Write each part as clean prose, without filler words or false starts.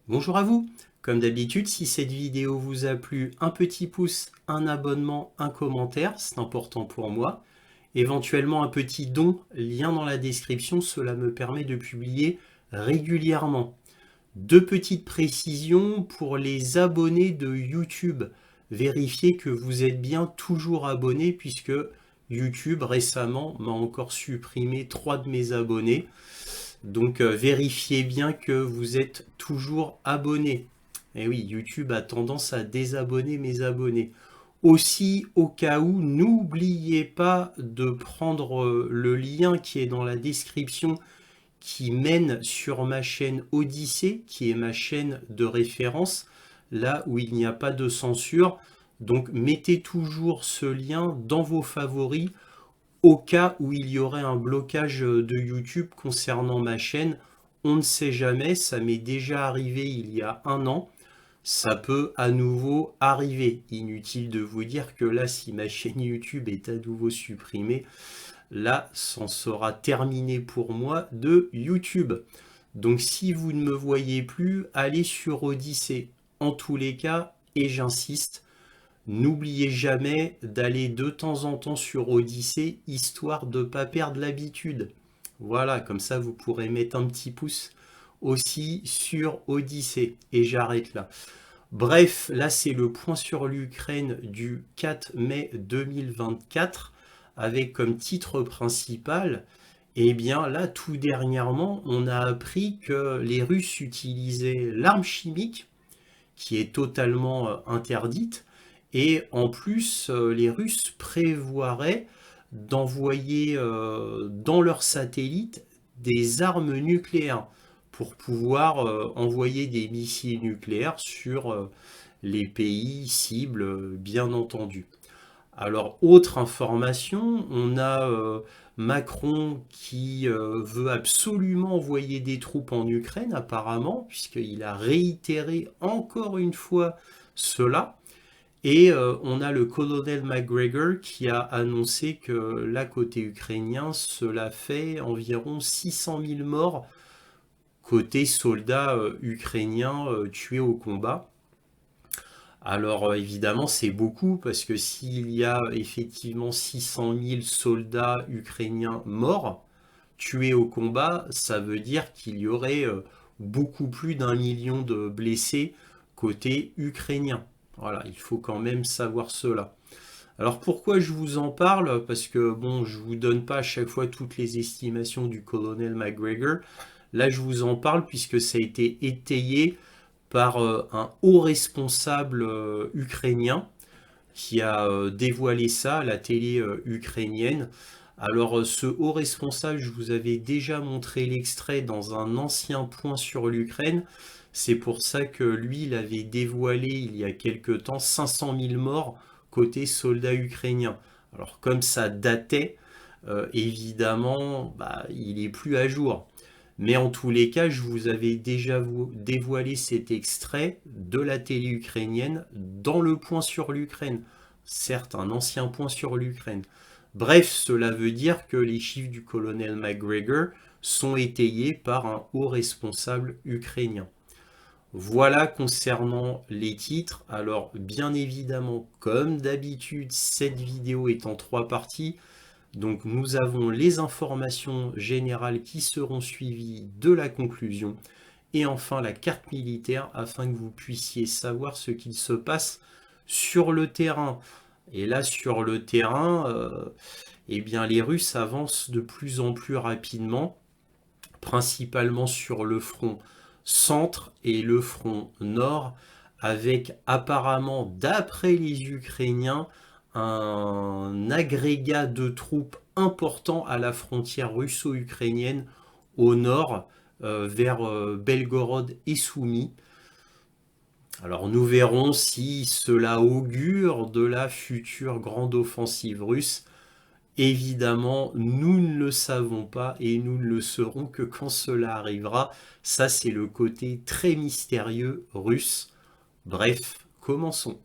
Bonjour à vous. Comme d'habitude, si cette vidéo vous a plu, un petit pouce, un abonnement, un commentaire, c'est important pour moi. Éventuellement un petit don, lien dans la description, cela me permet de publier régulièrement. Deux petites précisions pour les abonnés de YouTube. Vérifiez que vous êtes bien toujours abonné puisque YouTube récemment m'a encore supprimé 3 de mes abonnés. Donc vérifiez bien que vous êtes toujours abonné. Et oui, YouTube a tendance à désabonner mes abonnés. Aussi, au cas où, n'oubliez pas de prendre le lien qui est dans la description qui mène sur ma chaîne Odyssée, qui est ma chaîne de référence, là où il n'y a pas de censure. Donc mettez toujours ce lien dans vos favoris au cas où il y aurait un blocage de YouTube concernant ma chaîne. On ne sait jamais, ça m'est déjà arrivé il y a un an. Ça peut à nouveau arriver. Inutile de vous dire que là, si ma chaîne YouTube est à nouveau supprimée, là, c'en sera terminé pour moi de YouTube. Donc si vous ne me voyez plus, allez sur Odyssée. En tous les cas, et j'insiste, n'oubliez jamais d'aller de temps en temps sur Odyssée, histoire de ne pas perdre l'habitude. Voilà, comme ça vous pourrez mettre un petit pouce aussi sur Odyssée. Et j'arrête là. Bref, là c'est le point sur l'Ukraine du 4 mai 2024 avec comme titre principal, eh bien là tout dernièrement on a appris que les Russes utilisaient l'arme chimique qui est totalement interdite et en plus les Russes prévoiraient d'envoyer dans leurs satellites des armes nucléaires pour pouvoir envoyer des missiles nucléaires sur les pays cibles, bien entendu. Alors, autre information, on a Macron qui veut absolument envoyer des troupes en Ukraine, apparemment, puisqu'il a réitéré encore une fois cela. Et on a le colonel McGregor qui a annoncé que là, côté ukrainien, cela fait environ 600 000 morts côté soldats ukrainiens tués au combat. Alors évidemment c'est beaucoup parce que s'il y a effectivement 600 000 soldats ukrainiens morts, tués au combat, ça veut dire qu'il y aurait beaucoup plus d'un million de blessés côté ukrainien. Voilà, il faut quand même savoir cela. Alors pourquoi je vous en parle? Parce que bon, je vous donne pas à chaque fois toutes les estimations du colonel McGregor. Là, je vous en parle puisque ça a été étayé par un haut responsable ukrainien qui a dévoilé ça à la télé ukrainienne. Alors ce haut responsable, je vous avais déjà montré l'extrait dans un ancien point sur l'Ukraine. C'est pour ça que lui, il avait dévoilé il y a quelque temps 500 000 morts côté soldats ukrainiens. Alors comme ça datait, évidemment, bah, il est plus à jour. Mais en tous les cas, je vous avais déjà dévoilé cet extrait de la télé ukrainienne dans le point sur l'Ukraine. Certes, un ancien point sur l'Ukraine. Bref, cela veut dire que les chiffres du colonel McGregor sont étayés par un haut responsable ukrainien. Voilà concernant les titres. Alors, bien évidemment, comme d'habitude, cette vidéo est en 3 parties. Donc nous avons les informations générales qui seront suivies de la conclusion et enfin la carte militaire afin que vous puissiez savoir ce qu'il se passe sur le terrain. Et là sur le terrain, eh bien les Russes avancent de plus en plus rapidement, principalement sur le front centre et le front nord, avec apparemment, d'après les Ukrainiens, un agrégat de troupes important à la frontière russo-ukrainienne au nord, vers Belgorod et Soumy. Alors nous verrons si cela augure de la future grande offensive russe. Évidemment, nous ne le savons pas et nous ne le saurons que quand cela arrivera. Ça, c'est le côté très mystérieux russe. Bref, commençons.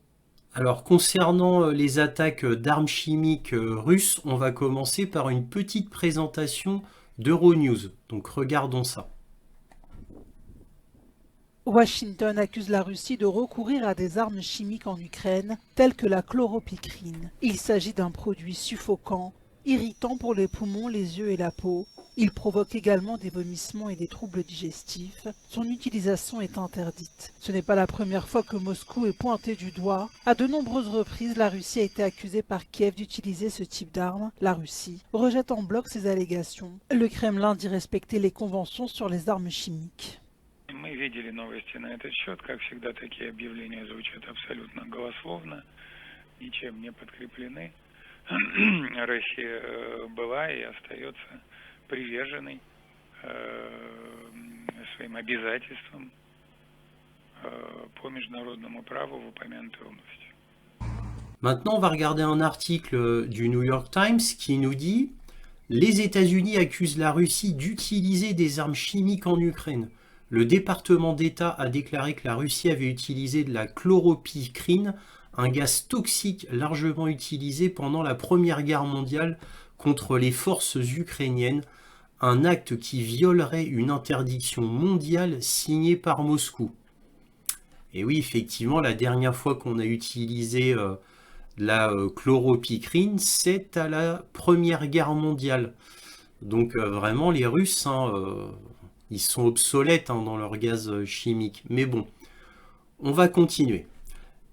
Alors, concernant les attaques d'armes chimiques russes, on va commencer par une petite présentation d'Euronews. Donc, regardons ça. Washington accuse la Russie de recourir à des armes chimiques en Ukraine, telles que la chloropycrine. Il s'agit d'un produit suffocant, irritant pour les poumons, les yeux et la peau. Il provoque également des vomissements et des troubles digestifs. Son utilisation est interdite. Ce n'est pas la première fois que Moscou est pointé du doigt. À de nombreuses reprises, la Russie a été accusée par Kiev d'utiliser ce type d'armes. La Russie rejette en bloc ces allégations. Le Kremlin dit respecter les conventions sur les armes chimiques. Мы видели новости на этот счет. Как всегда, такие объявления звучат абсолютно голословно, ничем не подкреплены. Россия была и остается приверженной своим обязательствам по международному праву в упомянутой области. Maintenant, on va regarder un article du New York Times qui nous dit « Les États-Unis accusent la Russie d'utiliser des armes chimiques en Ukraine. Le département d'État a déclaré que la Russie avait utilisé de la chloropycrine, un gaz toxique largement utilisé pendant la Première Guerre mondiale contre les forces ukrainiennes, un acte qui violerait une interdiction mondiale signée par Moscou. » Et oui, effectivement, la dernière fois qu'on a utilisé la chloropycrine, c'est à la Première Guerre mondiale. Donc vraiment, les Russes, ils sont obsolètes dans leur gaz chimique. Mais bon, on va continuer.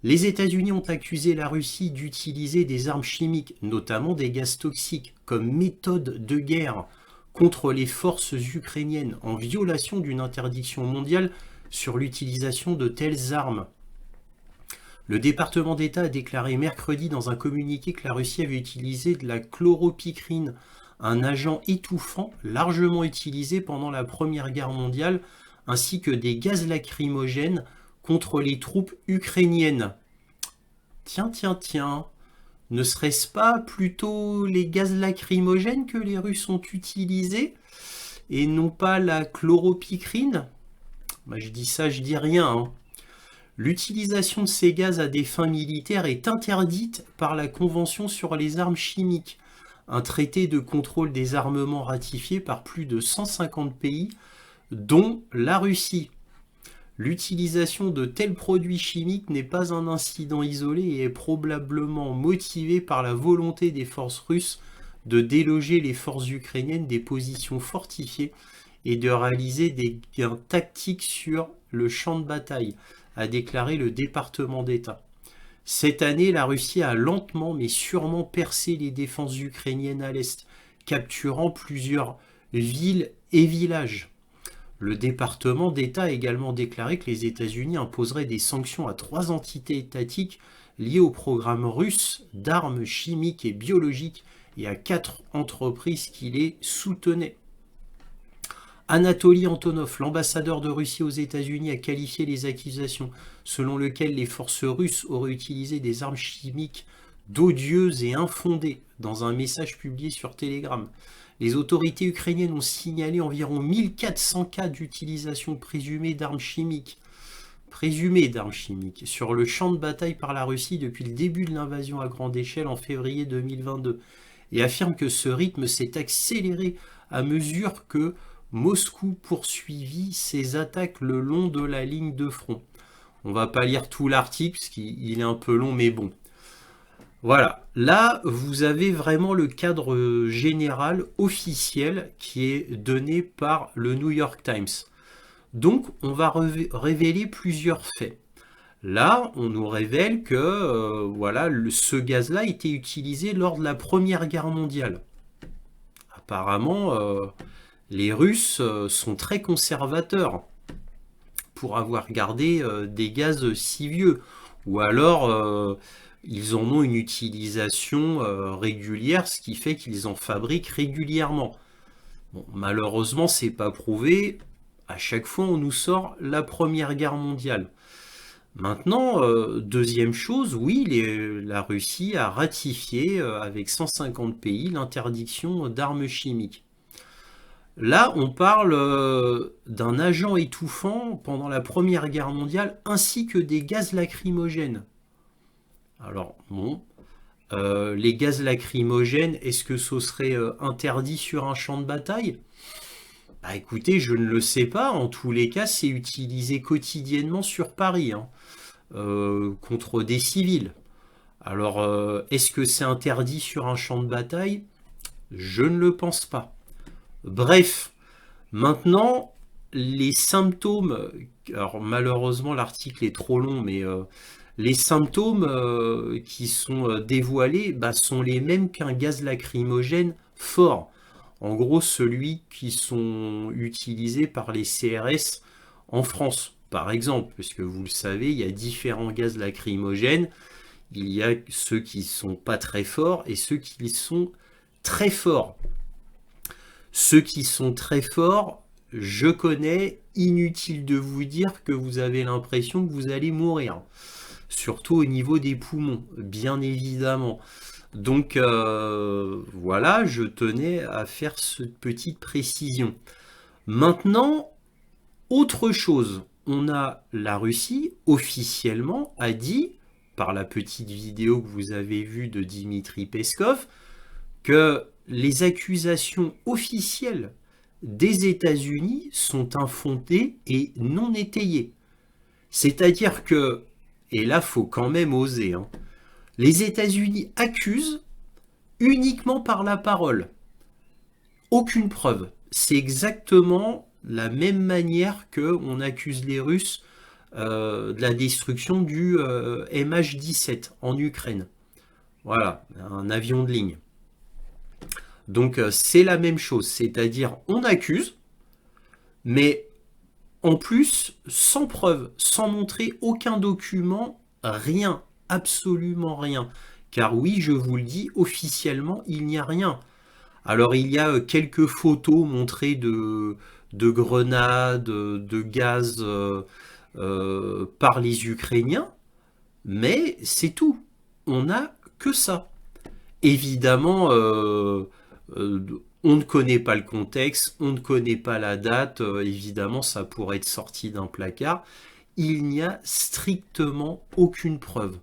Les États-Unis ont accusé la Russie d'utiliser des armes chimiques, notamment des gaz toxiques, comme méthode de guerre contre les forces ukrainiennes, en violation d'une interdiction mondiale sur l'utilisation de telles armes. Le département d'État a déclaré mercredi dans un communiqué que la Russie avait utilisé de la chloropycrine, un agent étouffant largement utilisé pendant la Première Guerre mondiale, ainsi que des gaz lacrymogènes contre les troupes ukrainiennes. Tiens, ne serait-ce pas plutôt les gaz lacrymogènes que les Russes ont utilisés et non pas la chloropycrine? Je dis ça, je dis rien. L'utilisation de ces gaz à des fins militaires est interdite par la Convention sur les armes chimiques, un traité de contrôle des armements ratifié par plus de 150 pays, dont la Russie. L'utilisation de tels produits chimiques n'est pas un incident isolé et est probablement motivé par la volonté des forces russes de déloger les forces ukrainiennes des positions fortifiées et de réaliser des gains tactiques sur le champ de bataille, a déclaré le département d'État. Cette année, la Russie a lentement mais sûrement percé les défenses ukrainiennes à l'est, capturant plusieurs villes et villages. Le département d'État a également déclaré que les États-Unis imposeraient des sanctions à 3 entités étatiques liées au programme russe d'armes chimiques et biologiques et à 4 entreprises qui les soutenaient. Anatoly Antonov, l'ambassadeur de Russie aux États-Unis, a qualifié les accusations selon lesquelles les forces russes auraient utilisé des armes chimiques d'odieuses et infondées dans un message publié sur Telegram. Les autorités ukrainiennes ont signalé environ 1400 cas d'utilisation présumée d'armes chimiques sur le champ de bataille par la Russie depuis le début de l'invasion à grande échelle en février 2022 et affirme que ce rythme s'est accéléré à mesure que Moscou poursuivit ses attaques le long de la ligne de front. On va pas lire tout l'article parce qu'il est un peu long, mais bon. Voilà, là vous avez vraiment le cadre général officiel qui est donné par le New York Times. Donc on va révéler plusieurs faits. Là, on nous révèle que ce gaz-là a été utilisé lors de la Première Guerre mondiale. Apparemment, les Russes sont très conservateurs pour avoir gardé des gaz si vieux. Ou alors, ils en ont une utilisation régulière, ce qui fait qu'ils en fabriquent régulièrement. Bon, malheureusement, c'est pas prouvé. À chaque fois, on nous sort la Première Guerre mondiale. Maintenant, deuxième chose, oui, la Russie a ratifié avec 150 pays l'interdiction d'armes chimiques. Là, on parle d'un agent étouffant pendant la Première Guerre mondiale ainsi que des gaz lacrymogènes. Alors, bon, les gaz lacrymogènes, est-ce que ce serait interdit sur un champ de bataille? Bah écoutez, je ne le sais pas. En tous les cas, c'est utilisé quotidiennement sur Paris, hein, contre des civils. Alors, est-ce que c'est interdit sur un champ de bataille? Je ne le pense pas. Bref, maintenant, les symptômes, alors malheureusement l'article est trop long, mais les symptômes qui sont dévoilés bah, sont les mêmes qu'un gaz lacrymogène fort. En gros, celui qui sont utilisés par les CRS en France, par exemple, puisque vous le savez, il y a différents gaz lacrymogènes. Il y a ceux qui sont pas très forts et ceux qui sont très forts. Ceux qui sont très forts, je connais, inutile de vous dire que vous avez l'impression que vous allez mourir. Surtout au niveau des poumons, bien évidemment. Donc voilà, je tenais à faire cette petite précision. Maintenant, autre chose, on a la Russie officiellement a dit, par la petite vidéo que vous avez vue de Dimitri Peskov, que les accusations officielles des États-Unis sont infondées et non étayées. C'est-à-dire que, et là, faut quand même oser, hein, les États-Unis accusent uniquement par la parole. Aucune preuve. C'est exactement la même manière qu'on accuse les Russes de la destruction du MH17 en Ukraine. Voilà, un avion de ligne. Donc c'est la même chose, c'est-à-dire on accuse, mais en plus sans preuve, sans montrer aucun document, rien, absolument rien. Car oui, je vous le dis, officiellement, il n'y a rien. Alors il y a quelques photos montrées de grenades, de gaz par les Ukrainiens, mais c'est tout. On n'a que ça. Évidemment, on ne connaît pas le contexte, on ne connaît pas la date, évidemment ça pourrait être sorti d'un placard. Il n'y a strictement aucune preuve.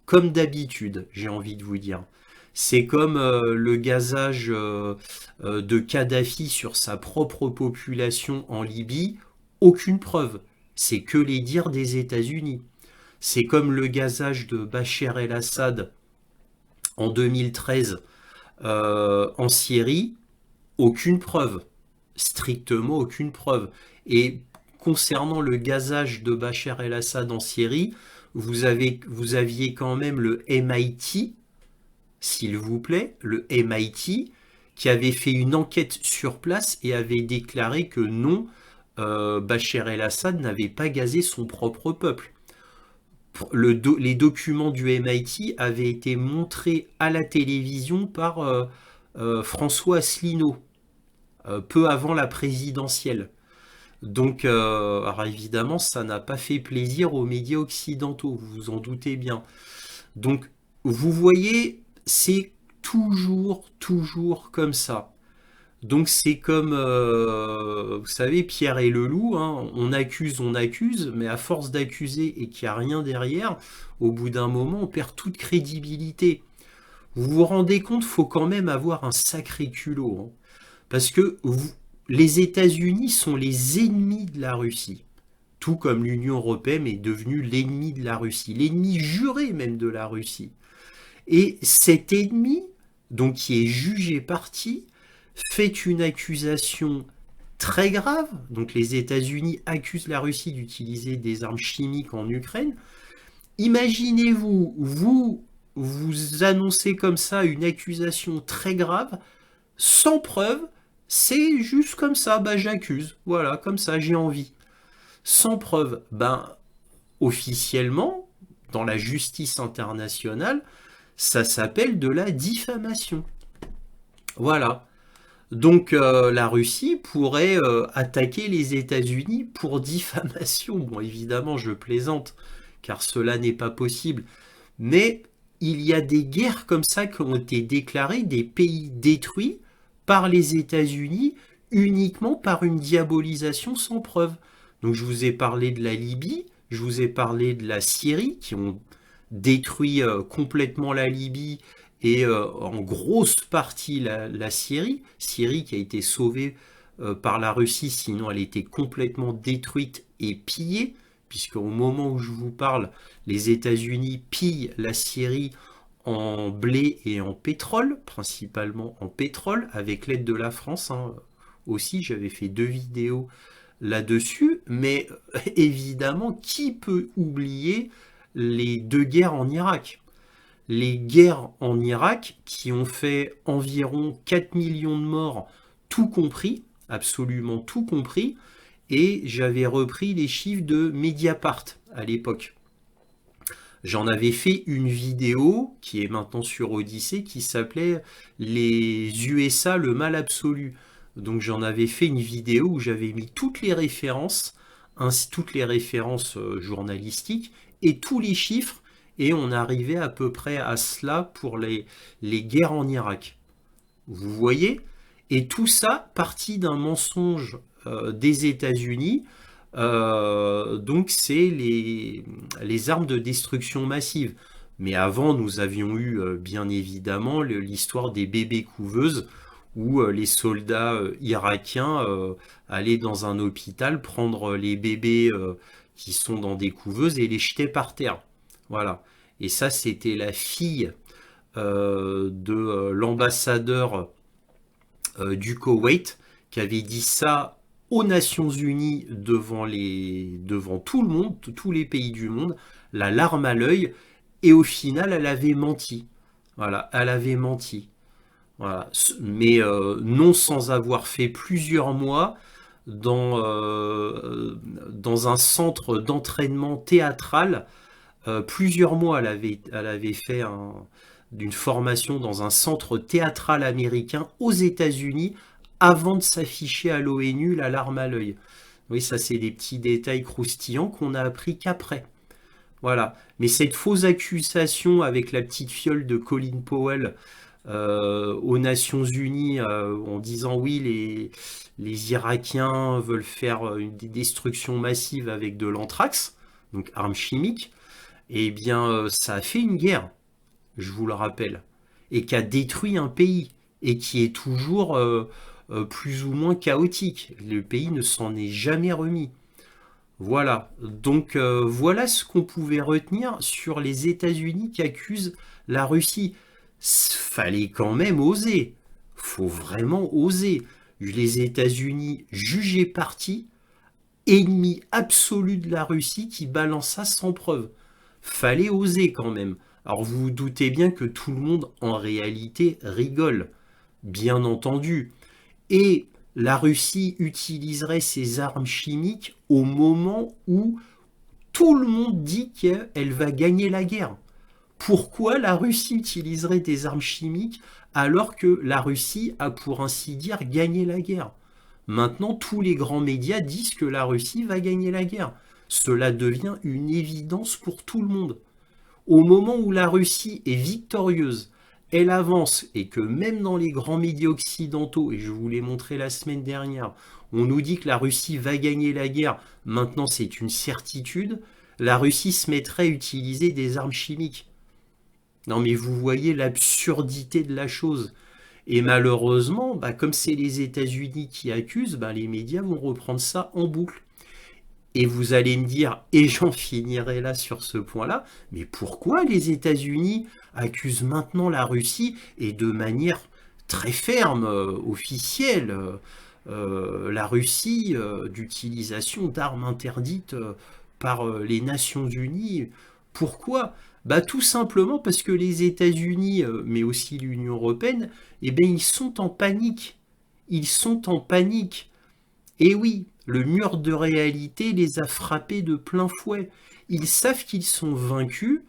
Comme d'habitude, j'ai envie de vous dire. C'est comme le gazage de Kadhafi sur sa propre population en Libye, aucune preuve. C'est que les dires des États-Unis. C'est comme le gazage de Bachar el-Assad en 2013 en Syrie, aucune preuve. Strictement aucune preuve. Et concernant le gazage de Bachar el-Assad en Syrie, vous aviez quand même le MIT, s'il vous plaît, le MIT, qui avait fait une enquête sur place et avait déclaré que non, Bachar el-Assad n'avait pas gazé son propre peuple. Les documents du MIT avaient été montrés à la télévision par François Asselineau, peu avant la présidentielle. Donc, alors évidemment, ça n'a pas fait plaisir aux médias occidentaux, vous vous en doutez bien. Donc, vous voyez, c'est toujours comme ça. Donc, c'est comme, vous savez, Pierre et le loup, hein, on accuse, mais à force d'accuser et qu'il n'y a rien derrière, au bout d'un moment, on perd toute crédibilité. Vous vous rendez compte, il faut quand même avoir un sacré culot, hein, parce que les États-Unis sont les ennemis de la Russie, tout comme l'Union européenne est devenue l'ennemi de la Russie, l'ennemi juré même de la Russie. Et cet ennemi, donc qui est jugé parti, fait une accusation très grave. Donc les États-Unis accusent la Russie d'utiliser des armes chimiques en Ukraine. Imaginez-vous, vous annoncez comme ça une accusation très grave, sans preuve, c'est juste comme ça, bah j'accuse, voilà, comme ça, j'ai envie. Sans preuve, ben officiellement, dans la justice internationale, ça s'appelle de la diffamation. Voilà. Donc la Russie pourrait attaquer les États-Unis pour diffamation. Bon, évidemment, je plaisante, car cela n'est pas possible. Mais il y a des guerres comme ça qui ont été déclarées, des pays détruits par les États-Unis uniquement par une diabolisation sans preuve. Donc je vous ai parlé de la Libye, je vous ai parlé de la Syrie, qui ont détruit complètement la Libye et en grosse partie la Syrie qui a été sauvée par la Russie, sinon elle était complètement détruite et pillée, puisqu'au moment où je vous parle, les États-Unis pillent la Syrie en blé et en pétrole, principalement en pétrole, avec l'aide de la France, hein. Aussi, j'avais fait 2 vidéos là-dessus, mais évidemment, qui peut oublier les 2 guerres en Irak? Les guerres en Irak qui ont fait environ 4 millions de morts, tout compris, absolument tout compris, et j'avais repris les chiffres de Mediapart à l'époque. J'en avais fait une vidéo qui est maintenant sur Odyssée qui s'appelait Les USA, le mal absolu. Donc j'en avais fait une vidéo où j'avais mis toutes les références, ainsi toutes les références journalistiques et tous les chiffres, et on arrivait à peu près à cela pour les guerres en Irak. Vous voyez? Et tout ça parti d'un mensonge des États-Unis. Donc c'est les armes de destruction massive. Mais avant, nous avions eu bien évidemment l'histoire des bébés couveuses où les soldats irakiens allaient dans un hôpital prendre les bébés qui sont dans des couveuses et les jetaient par terre. Voilà. Et ça, c'était la fille de l'ambassadeur du Koweït qui avait dit ça aux Nations Unies devant tout le monde, tous les pays du monde, la larme à l'œil, et au final, elle avait menti. Voilà, elle avait menti. Voilà. Mais non sans avoir fait plusieurs mois dans un centre d'entraînement théâtral. Plusieurs mois, elle avait fait d'une formation dans un centre théâtral américain aux États-Unis avant de s'afficher à l'ONU la larme à l'œil. Oui, ça c'est des petits détails croustillants qu'on a appris qu'après. Voilà. Mais cette fausse accusation avec la petite fiole de Colin Powell aux Nations Unies en disant oui, les Irakiens veulent faire une destruction massive avec de l'anthrax, donc armes chimiques, eh bien ça a fait une guerre, je vous le rappelle, et qui a détruit un pays, et qui est toujours plus ou moins chaotique. Le pays ne s'en est jamais remis. Voilà, donc voilà ce qu'on pouvait retenir sur les États-Unis qui accusent la Russie. Fallait quand même oser, faut vraiment oser. Les États-Unis jugés partis, ennemi absolu de la Russie qui balance ça sans preuve. Fallait oser quand même. Alors vous vous doutez bien que tout le monde en réalité rigole, bien entendu. Et la Russie utiliserait ses armes chimiques au moment où tout le monde dit qu'elle va gagner la guerre. Pourquoi la Russie utiliserait des armes chimiques alors que la Russie a pour ainsi dire gagné la guerre? Maintenant, tous les grands médias disent que la Russie va gagner la guerre. Cela devient une évidence pour tout le monde. Au moment où la Russie est victorieuse, elle avance, et que même dans les grands médias occidentaux, et je vous l'ai montré la semaine dernière, on nous dit que la Russie va gagner la guerre, maintenant c'est une certitude, la Russie se mettrait à utiliser des armes chimiques. Non mais vous voyez l'absurdité de la chose. Et malheureusement, comme c'est les États-Unis qui accusent, les médias vont reprendre ça en boucle. Et vous allez me dire, et j'en finirai là sur ce point-là, mais pourquoi les États-Unis accusent maintenant la Russie et de manière très ferme, officielle, la Russie d'utilisation d'armes interdites par les Nations Unies? Pourquoi? Tout simplement parce que les États-Unis, mais aussi l'Union européenne, ils sont en panique. Ils sont en panique. Et oui, le mur de réalité les a frappés de plein fouet. Ils savent qu'ils sont vaincus,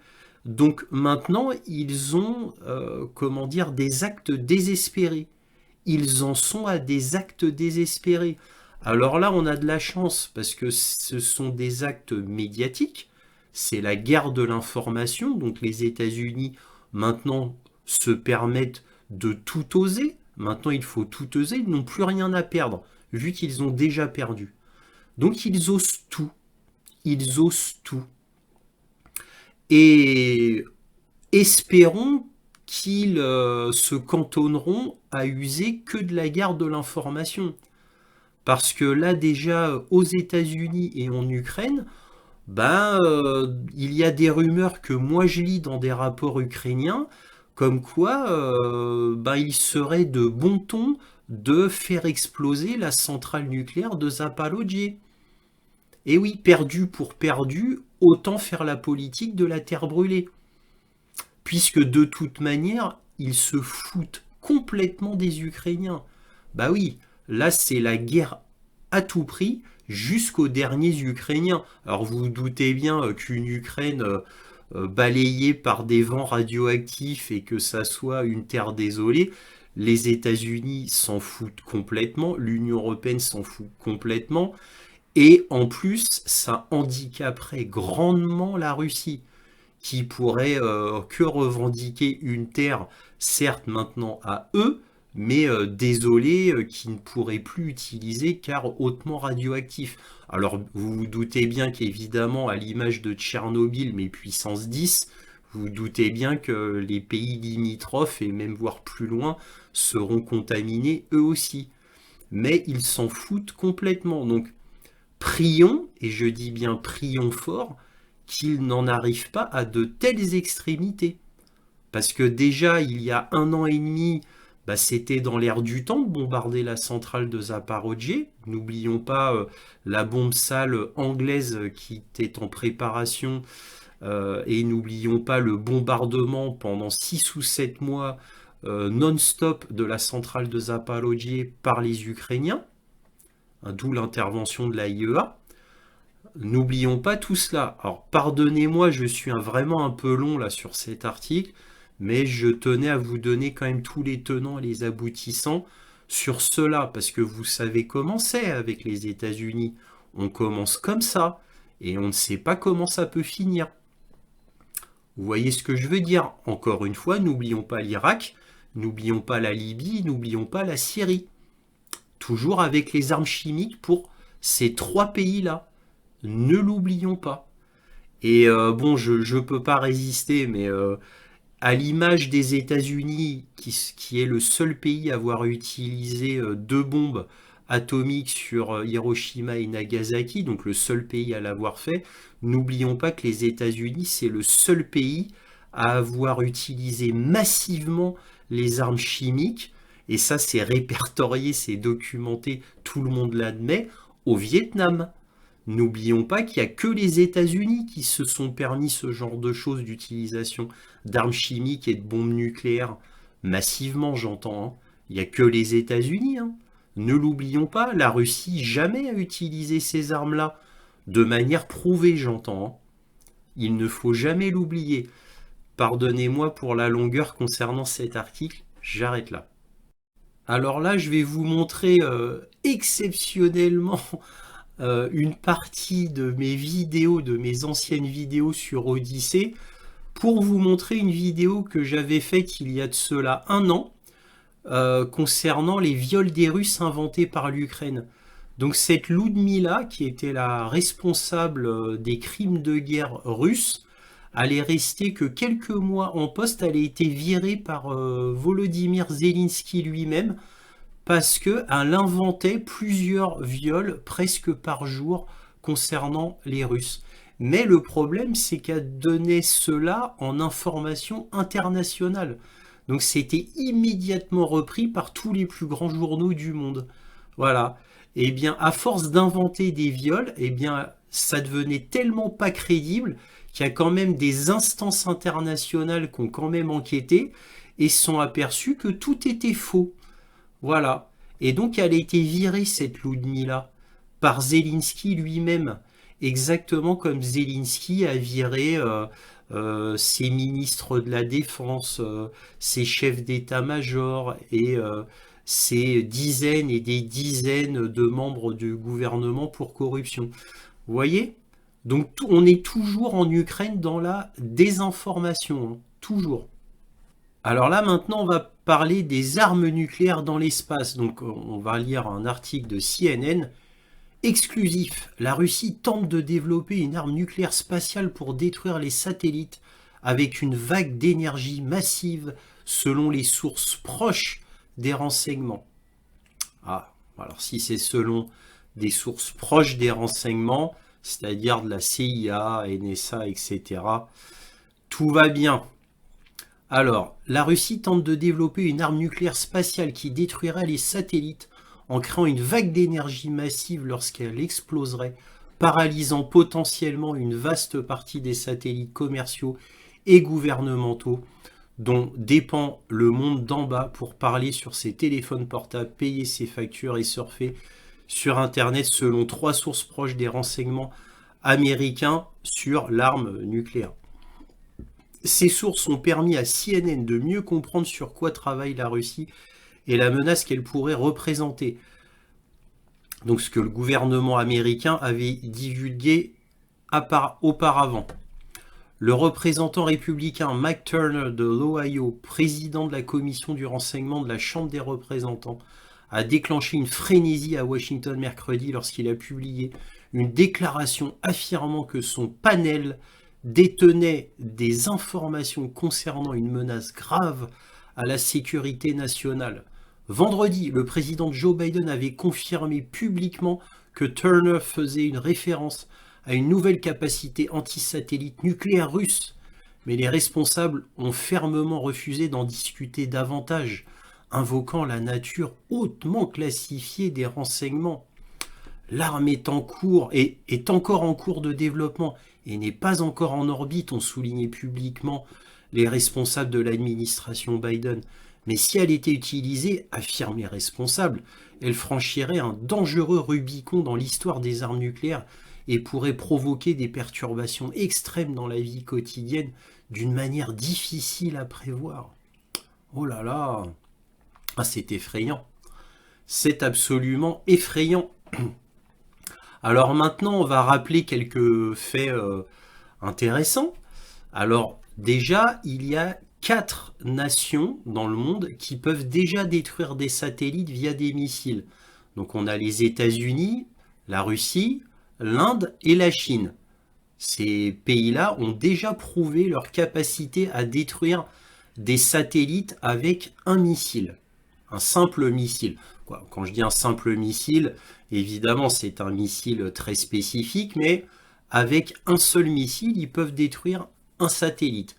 donc maintenant ils ont, des actes désespérés. Ils en sont à des actes désespérés. Alors là, on a de la chance parce que ce sont des actes médiatiques. C'est la guerre de l'information, donc les États-Unis maintenant se permettent de tout oser. Maintenant, il faut tout oser, ils n'ont plus rien à perdre, vu qu'ils ont déjà perdu. Donc ils osent tout. Ils osent tout. Et espérons qu'ils se cantonneront à user que de la guerre de l'information. Parce que là déjà, aux États-Unis et en Ukraine, il y a des rumeurs que moi je lis dans des rapports ukrainiens, comme quoi il serait de bon ton de faire exploser la centrale nucléaire de Zaporojye. Et oui, perdu pour perdu, autant faire la politique de la terre brûlée. Puisque de toute manière, ils se foutent complètement des Ukrainiens. Bah oui, là c'est la guerre à tout prix jusqu'aux derniers Ukrainiens. Alors vous vous doutez bien qu'une Ukraine balayée par des vents radioactifs et que ça soit une terre désolée, les États-Unis s'en foutent complètement, l'Union européenne s'en fout complètement, et en plus ça handicaperait grandement la Russie qui pourrait que revendiquer une terre, certes maintenant à eux, mais désolé, qui ne pourrait plus utiliser car hautement radioactif. Alors vous vous doutez bien qu'évidemment, à l'image de Tchernobyl, mais puissance 10, vous vous doutez bien que les pays limitrophes, et même voire plus loin, seront contaminés eux aussi. Mais ils s'en foutent complètement. Donc prions, et je dis bien prions fort, qu'il n'en arrive pas à de telles extrémités. Parce que déjà, il y a 1 an et demi, c'était dans l'air du temps de bombarder la centrale de Zaporojye. N'oublions pas la bombe sale anglaise qui était en préparation. Et n'oublions pas le bombardement pendant 6 ou 7 mois non-stop de la centrale de Zaporojye par les Ukrainiens. D'où l'intervention de la l'AIEA. N'oublions pas tout cela. Alors, pardonnez-moi, je suis vraiment un peu long là sur cet article, mais je tenais à vous donner quand même tous les tenants et les aboutissants sur cela, parce que vous savez comment c'est avec les États-Unis. On commence comme ça, et on ne sait pas comment ça peut finir. Vous voyez ce que je veux dire? Encore une fois, n'oublions pas l'Irak, n'oublions pas la Libye, n'oublions pas la Syrie. Toujours avec les armes chimiques pour ces 3 pays-là. Ne l'oublions pas. Et je ne peux pas résister, mais à l'image des États-Unis, qui est le seul pays à avoir utilisé 2 bombes atomiques sur Hiroshima et Nagasaki, donc le seul pays à l'avoir fait, n'oublions pas que les États-Unis, c'est le seul pays à avoir utilisé massivement les armes chimiques, et ça c'est répertorié, c'est documenté, tout le monde l'admet, au Vietnam. N'oublions pas qu'il n'y a que les États-Unis qui se sont permis ce genre de choses d'utilisation d'armes chimiques et de bombes nucléaires, massivement j'entends. Hein. Il n'y a que les États-Unis. Hein. Ne l'oublions pas, la Russie jamais a utilisé ces armes-là, de manière prouvée j'entends. Hein. Il ne faut jamais l'oublier. Pardonnez-moi pour la longueur concernant cet article, j'arrête là. Alors là, je vais vous montrer exceptionnellement une partie de mes vidéos, de mes anciennes vidéos sur Odyssée, pour vous montrer une vidéo que j'avais faite il y a de cela 1 an, concernant les viols des Russes inventés par l'Ukraine. Donc cette Loudmila, qui était la responsable des crimes de guerre russes, allait rester que quelques mois en poste. Elle a été virée par Volodymyr Zelensky lui-même, parce qu'elle inventait plusieurs viols presque par jour concernant les Russes. Mais le problème, c'est qu'elle donnait cela en information internationale. Donc c'était immédiatement repris par tous les plus grands journaux du monde. Voilà. Et bien, à force d'inventer des viols, eh bien, ça devenait tellement pas crédible qu'il y a quand même des instances internationales qui ont quand même enquêté et se sont aperçus que tout était faux. Voilà. Et donc, elle a été virée, cette Loudmila, par Zelensky lui-même. Exactement comme Zelensky a viré ses ministres de la Défense, ses chefs d'état-major et ses dizaines et des dizaines de membres du gouvernement pour corruption. Vous voyez? Donc, on est toujours en Ukraine dans la désinformation. Hein, toujours. Alors là, maintenant, on va parler des armes nucléaires dans l'espace. Donc, on va lire un article de CNN. Exclusif, la Russie tente de développer une arme nucléaire spatiale pour détruire les satellites avec une vague d'énergie massive selon les sources proches des renseignements. Ah, Alors si c'est selon des sources proches des renseignements, c'est-à-dire de la CIA, NSA, etc., tout va bien. Alors, la Russie tente de développer une arme nucléaire spatiale qui détruirait les satellites en créant une vague d'énergie massive lorsqu'elle exploserait, paralysant potentiellement une vaste partie des satellites commerciaux et gouvernementaux dont dépend le monde d'en bas pour parler sur ses téléphones portables, payer ses factures et surfer sur Internet selon 3 sources proches des renseignements américains sur l'arme nucléaire. Ces sources ont permis à CNN de mieux comprendre sur quoi travaille la Russie et la menace qu'elle pourrait représenter. Donc ce que le gouvernement américain avait divulgué auparavant. Le représentant républicain Mike Turner de l'Ohio, président de la commission du renseignement de la Chambre des représentants, a déclenché une frénésie à Washington mercredi lorsqu'il a publié une déclaration affirmant que son panel détenait des informations concernant une menace grave à la sécurité nationale. Vendredi, le président Joe Biden avait confirmé publiquement que Turner faisait une référence à une nouvelle capacité anti-satellite nucléaire russe, mais les responsables ont fermement refusé d'en discuter davantage, invoquant la nature hautement classifiée des renseignements. L'arme est encore en cours de développement et n'est pas encore en orbite, ont souligné publiquement les responsables de l'administration Biden. Mais si elle était utilisée, affirment les responsables, elle franchirait un dangereux Rubicon dans l'histoire des armes nucléaires et pourrait provoquer des perturbations extrêmes dans la vie quotidienne d'une manière difficile à prévoir. Oh là là, ah, c'est effrayant. C'est absolument effrayant. Alors maintenant, on va rappeler quelques faits intéressants. Alors déjà, il y a 4 nations dans le monde qui peuvent déjà détruire des satellites via des missiles. Donc on a les États-Unis, la Russie, l'Inde et la Chine. Ces pays-là ont déjà prouvé leur capacité à détruire des satellites avec un missile, un simple missile. Quand je dis un simple missile, évidemment c'est un missile très spécifique, mais avec un seul missile, ils peuvent détruire un satellite.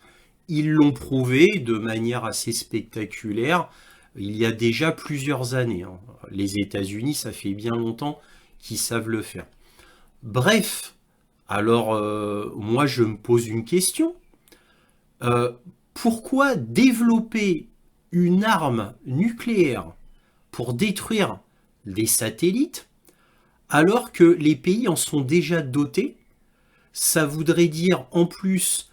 Ils l'ont prouvé de manière assez spectaculaire il y a déjà plusieurs années. Les États-Unis, ça fait bien longtemps qu'ils savent le faire. Bref, alors moi je me pose une question. Pourquoi développer une arme nucléaire pour détruire des satellites alors que les pays en sont déjà dotés? Ça voudrait dire en plus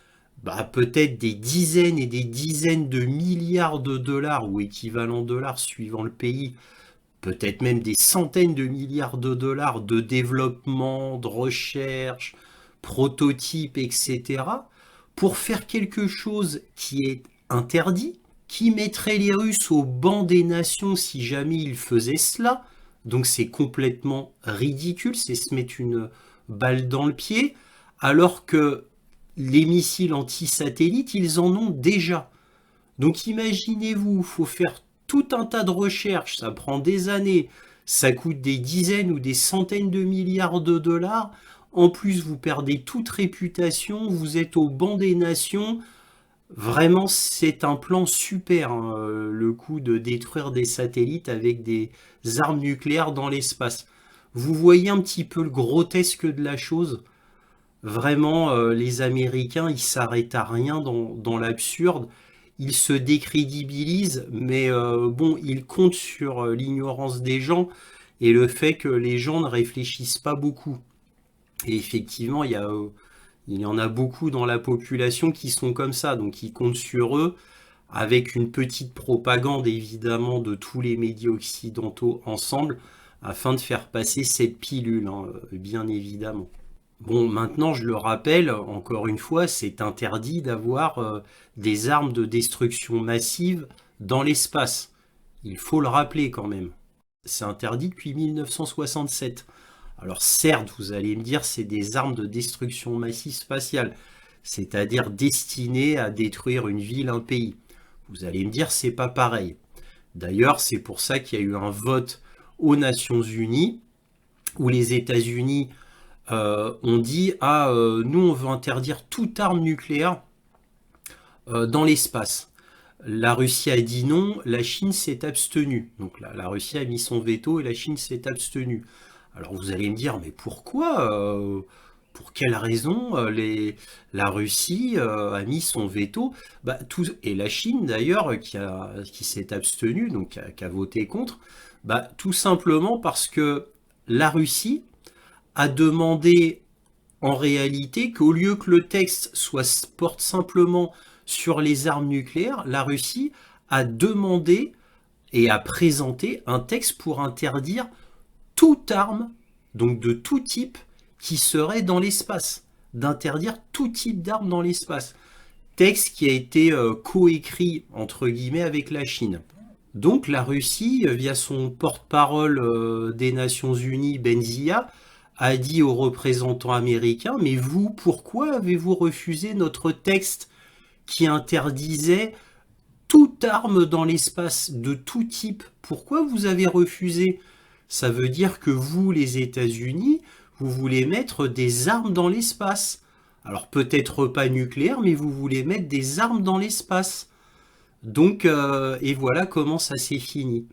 peut-être des dizaines et des dizaines de milliards de dollars ou équivalent dollars suivant le pays, peut-être même des centaines de milliards de dollars de développement, de recherche, prototypes, etc. pour faire quelque chose qui est interdit, qui mettrait les Russes au banc des nations si jamais ils faisaient cela. Donc c'est complètement ridicule, c'est se mettre une balle dans le pied, alors que les missiles anti-satellites, ils en ont déjà. Donc imaginez-vous, il faut faire tout un tas de recherches, ça prend des années, ça coûte des dizaines ou des centaines de milliards de dollars. En plus, vous perdez toute réputation, vous êtes au banc des nations. Vraiment, c'est un plan super, hein, le coup de détruire des satellites avec des armes nucléaires dans l'espace. Vous voyez un petit peu le grotesque de la chose? Vraiment, les Américains, ils s'arrêtent à rien dans l'absurde. Ils se décrédibilisent, mais bon, ils comptent sur l'ignorance des gens et le fait que les gens ne réfléchissent pas beaucoup. Et effectivement, il y en a beaucoup dans la population qui sont comme ça, donc ils comptent sur eux, avec une petite propagande évidemment de tous les médias occidentaux ensemble, afin de faire passer cette pilule, hein, bien évidemment. Bon, maintenant, je le rappelle, encore une fois, c'est interdit d'avoir des armes de destruction massive dans l'espace. Il faut le rappeler quand même. C'est interdit depuis 1967. Alors certes, vous allez me dire, c'est des armes de destruction massive spatiale, c'est-à-dire destinées à détruire une ville, un pays. Vous allez me dire, c'est pas pareil. D'ailleurs, c'est pour ça qu'il y a eu un vote aux Nations Unies, où les États-Unis ont dit nous on veut interdire toute arme nucléaire dans l'espace. La Russie a dit non, la Chine s'est abstenue. Donc la Russie a mis son veto et la Chine s'est abstenue. Alors vous allez me dire, mais pourquoi pour quelle raison la Russie a mis son veto et la Chine d'ailleurs qui s'est abstenue, donc qui a voté contre, tout simplement parce que la Russie a demandé en réalité qu'au lieu que le texte porte simplement sur les armes nucléaires, la Russie a demandé et a présenté un texte pour interdire toute arme, donc de tout type, qui serait dans l'espace. D'interdire tout type d'armes dans l'espace. Texte qui a été coécrit, entre guillemets, avec la Chine. Donc la Russie, via son porte-parole des Nations Unies, Benzia, a dit aux représentants américains, mais vous, pourquoi avez-vous refusé notre texte qui interdisait toute arme dans l'espace de tout type? Pourquoi vous avez refusé? Ça veut dire que vous, les États-Unis, vous voulez mettre des armes dans l'espace. Alors peut-être pas nucléaires, mais vous voulez mettre des armes dans l'espace. Donc, et voilà comment ça s'est fini.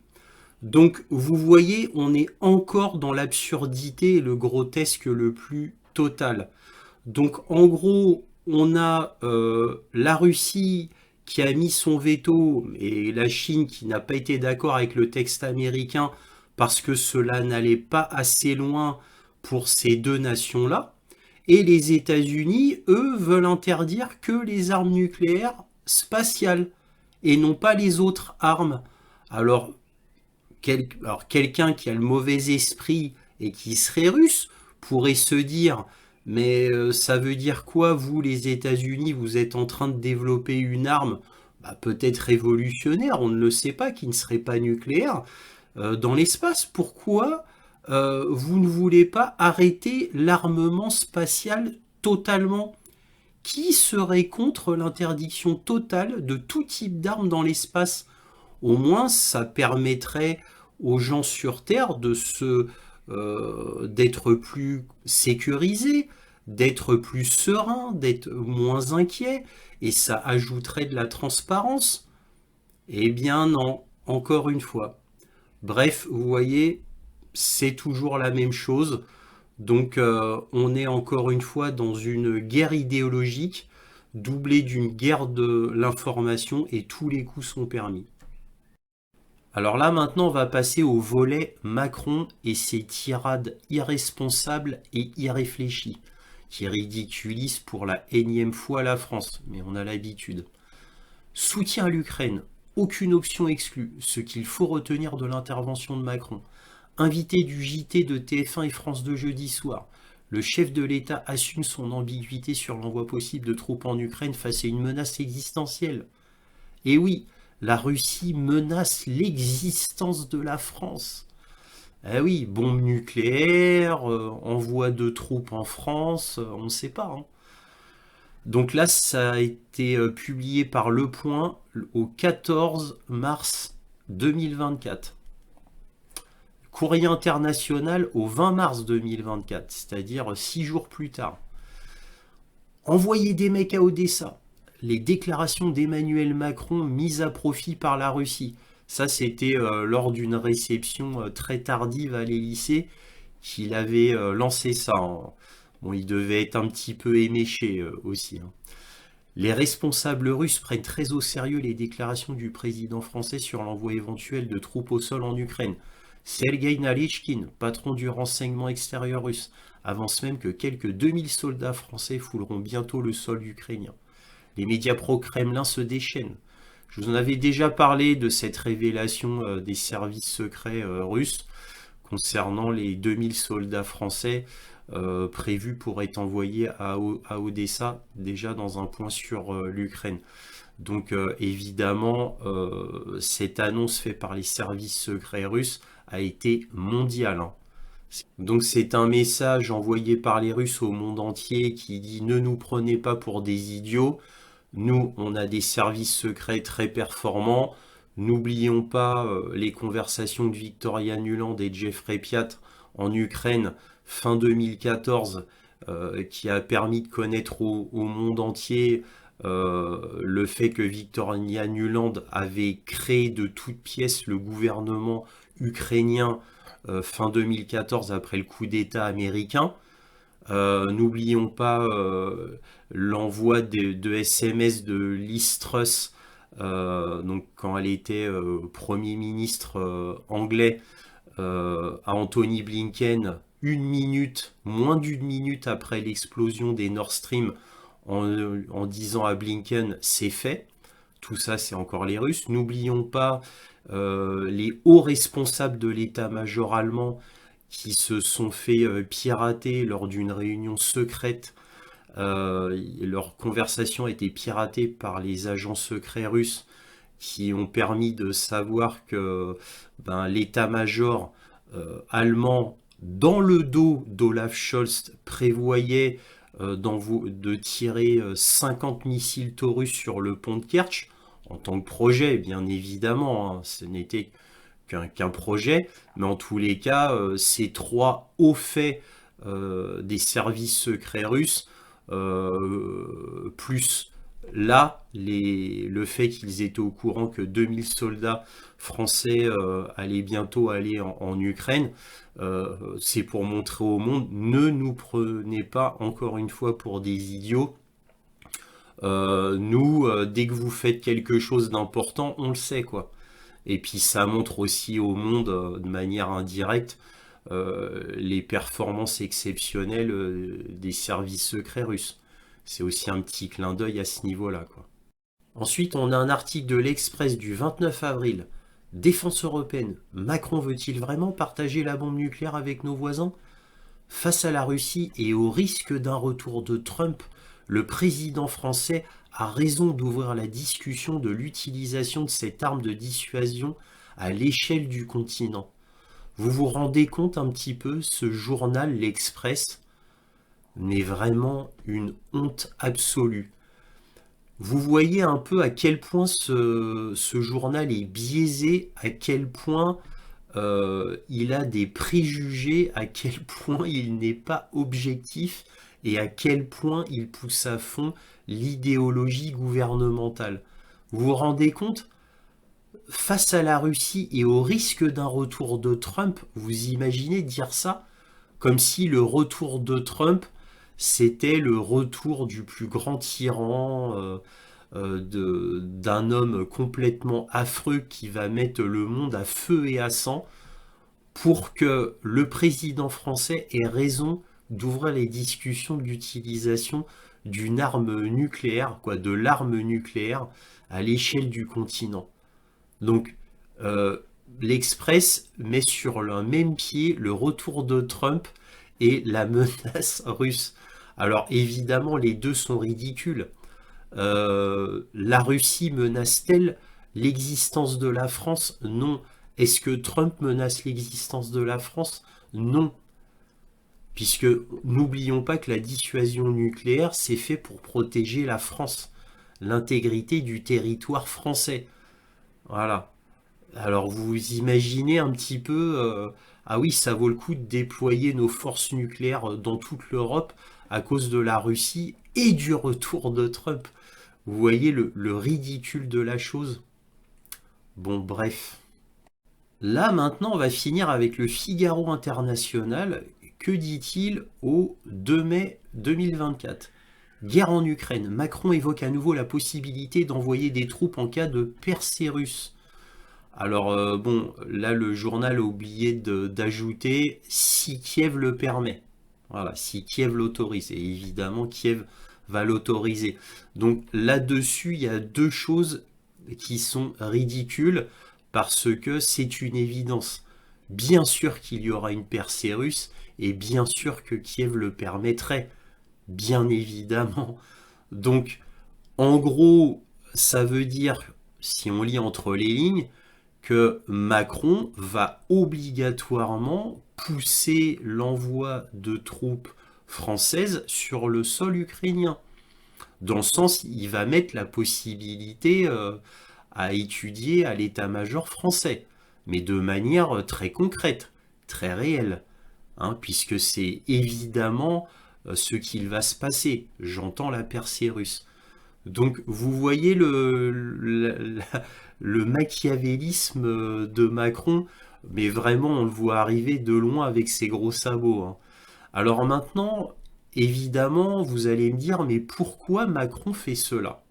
Donc, vous voyez, on est encore dans l'absurdité et le grotesque le plus total. Donc, en gros, on a la Russie qui a mis son veto et la Chine qui n'a pas été d'accord avec le texte américain parce que cela n'allait pas assez loin pour ces deux nations-là. Et les États-Unis, eux, veulent interdire que les armes nucléaires spatiales et non pas les autres armes. Alors quelqu'un qui a le mauvais esprit et qui serait russe pourrait se dire mais ça veut dire quoi, vous, les États-Unis, vous êtes en train de développer une arme peut-être révolutionnaire, on ne le sait pas, qui ne serait pas nucléaire, dans l'espace. Pourquoi vous ne voulez pas arrêter l'armement spatial totalement? Qui serait contre l'interdiction totale de tout type d'armes dans l'espace? Au moins, ça permettrait aux gens sur Terre d'être plus sécurisés, d'être plus sereins, d'être moins inquiets, et ça ajouterait de la transparence. Eh bien non, encore une fois. Bref, vous voyez, c'est toujours la même chose. Donc on est encore une fois dans une guerre idéologique, doublée d'une guerre de l'information, et tous les coups sont permis. Alors là, maintenant, on va passer au volet Macron et ses tirades irresponsables et irréfléchies, qui ridiculisent pour la énième fois la France, mais on a l'habitude. Soutien à l'Ukraine, aucune option exclue, ce qu'il faut retenir de l'intervention de Macron. Invité du JT de TF1 et France 2 jeudi soir, le chef de l'État assume son ambiguïté sur l'envoi possible de troupes en Ukraine face à une menace existentielle. Et oui, la Russie menace l'existence de la France. Eh oui, bombe nucléaire, envoi de troupes en France, on ne sait pas. Hein. Donc là, ça a été publié par Le Point au 14 mars 2024. Courrier international au 20 mars 2024, c'est-à-dire 6 jours plus tard. Envoyer des mecs à Odessa. Les déclarations d'Emmanuel Macron mises à profit par la Russie. Ça, c'était lors d'une réception très tardive à l'Élysée qu'il avait lancé ça. Bon, il devait être un petit peu éméché aussi. Hein. Les responsables russes prennent très au sérieux les déclarations du président français sur l'envoi éventuel de troupes au sol en Ukraine. Sergei Nalishkin, patron du renseignement extérieur russe, avance même que quelques 2000 soldats français fouleront bientôt le sol ukrainien. Les médias pro-Kremlin se déchaînent. Je vous en avais déjà parlé de cette révélation des services secrets russes concernant les 2000 soldats français prévus pour être envoyés à Odessa, déjà dans un point sur l'Ukraine. Donc évidemment, cette annonce faite par les services secrets russes a été mondiale. Hein. Donc c'est un message envoyé par les Russes au monde entier qui dit « Ne nous prenez pas pour des idiots, nous on a des services secrets très performants, N'oublions pas les conversations de Victoria Nuland et Jeffrey Piat en Ukraine fin 2014, qui a permis de connaître au monde entier le fait que Victoria Nuland avait créé de toutes pièces le gouvernement ukrainien fin 2014 après le coup d'État américain. N'oublions pas l'envoi de SMS de Liz Truss, donc quand elle était Premier ministre anglais, à Anthony Blinken, moins d'une minute après l'explosion des Nord Stream, en disant à Blinken c'est fait. Tout ça, c'est encore les Russes. N'oublions pas les hauts responsables de l'état-major allemand qui se sont fait pirater lors d'une réunion secrète. Leur conversation a été piratée par les agents secrets russes qui ont permis de savoir que l'état-major allemand, dans le dos d'Olaf Scholz, prévoyait de tirer 50 missiles Taurus sur le pont de Kerch, en tant que projet, bien évidemment, hein, ce n'était qu'un projet, mais en tous les cas, ces trois hauts faits des services secrets russes, plus là, le fait qu'ils étaient au courant que 2000 soldats français allaient bientôt aller en Ukraine, c'est pour montrer au monde, ne nous prenez pas encore une fois pour des idiots. Dès que vous faites quelque chose d'important, on le sait, quoi. Et puis ça montre aussi au monde, de manière indirecte, les performances exceptionnelles des services secrets russes. C'est aussi un petit clin d'œil à ce niveau-là, quoi. Ensuite, on a un article de l'Express du 29 avril. Défense européenne. Macron veut-il vraiment partager la bombe nucléaire avec nos voisins? Face à la Russie et au risque d'un retour de Trump, le président français a raison d'ouvrir la discussion de l'utilisation de cette arme de dissuasion à l'échelle du continent. Vous vous rendez compte un petit peu, ce journal, l'Express, n'est vraiment une honte absolue. Vous voyez un peu à quel point ce journal est biaisé, à quel point il a des préjugés, à quel point il n'est pas objectif et à quel point il pousse à fond l'idéologie gouvernementale. Vous vous rendez compte? Face à la Russie et au risque d'un retour de Trump, vous imaginez dire ça? Comme si le retour de Trump, c'était le retour du plus grand tyran, d'un homme complètement affreux qui va mettre le monde à feu et à sang, pour que le président français ait raison d'ouvrir les discussions de l'utilisation d'une arme nucléaire, de l'arme nucléaire à l'échelle du continent. Donc, l'Express met sur le même pied le retour de Trump et la menace russe. Alors évidemment, les deux sont ridicules. La Russie menace-t-elle l'existence de la France? Non. Est-ce que Trump menace l'existence de la France? Non. Puisque n'oublions pas que la dissuasion nucléaire, c'est fait pour protéger la France, l'intégrité du territoire français. Voilà. Alors vous imaginez un petit peu, ah oui, ça vaut le coup de déployer nos forces nucléaires dans toute l'Europe à cause de la Russie et du retour de Trump. Vous voyez le ridicule de la chose? Bon, bref. Là, maintenant, on va finir avec le Figaro International. Que dit-il au 2 mai 2024? Guerre en Ukraine. Macron évoque à nouveau la possibilité d'envoyer des troupes en cas de percée russe. Alors, bon, là, le journal a oublié d'ajouter si Kiev le permet. Voilà, si Kiev l'autorise. Et évidemment, Kiev va l'autoriser. Donc, là-dessus, il y a deux choses qui sont ridicules parce que c'est une évidence. Bien sûr qu'il y aura une percée russe et bien sûr que Kiev le permettrait. Bien évidemment. Donc, en gros, ça veut dire, si on lit entre les lignes, que Macron va obligatoirement pousser l'envoi de troupes françaises sur le sol ukrainien. Dans le sens, il va mettre la possibilité à étudier à l'état-major français, mais de manière très concrète, très réelle, hein, puisque c'est évidemment ce qu'il va se passer. J'entends la percée russe. Donc vous voyez le machiavélisme de Macron, mais vraiment on le voit arriver de loin avec ses gros sabots, hein. Alors maintenant, évidemment, vous allez me dire, mais pourquoi Macron fait cela?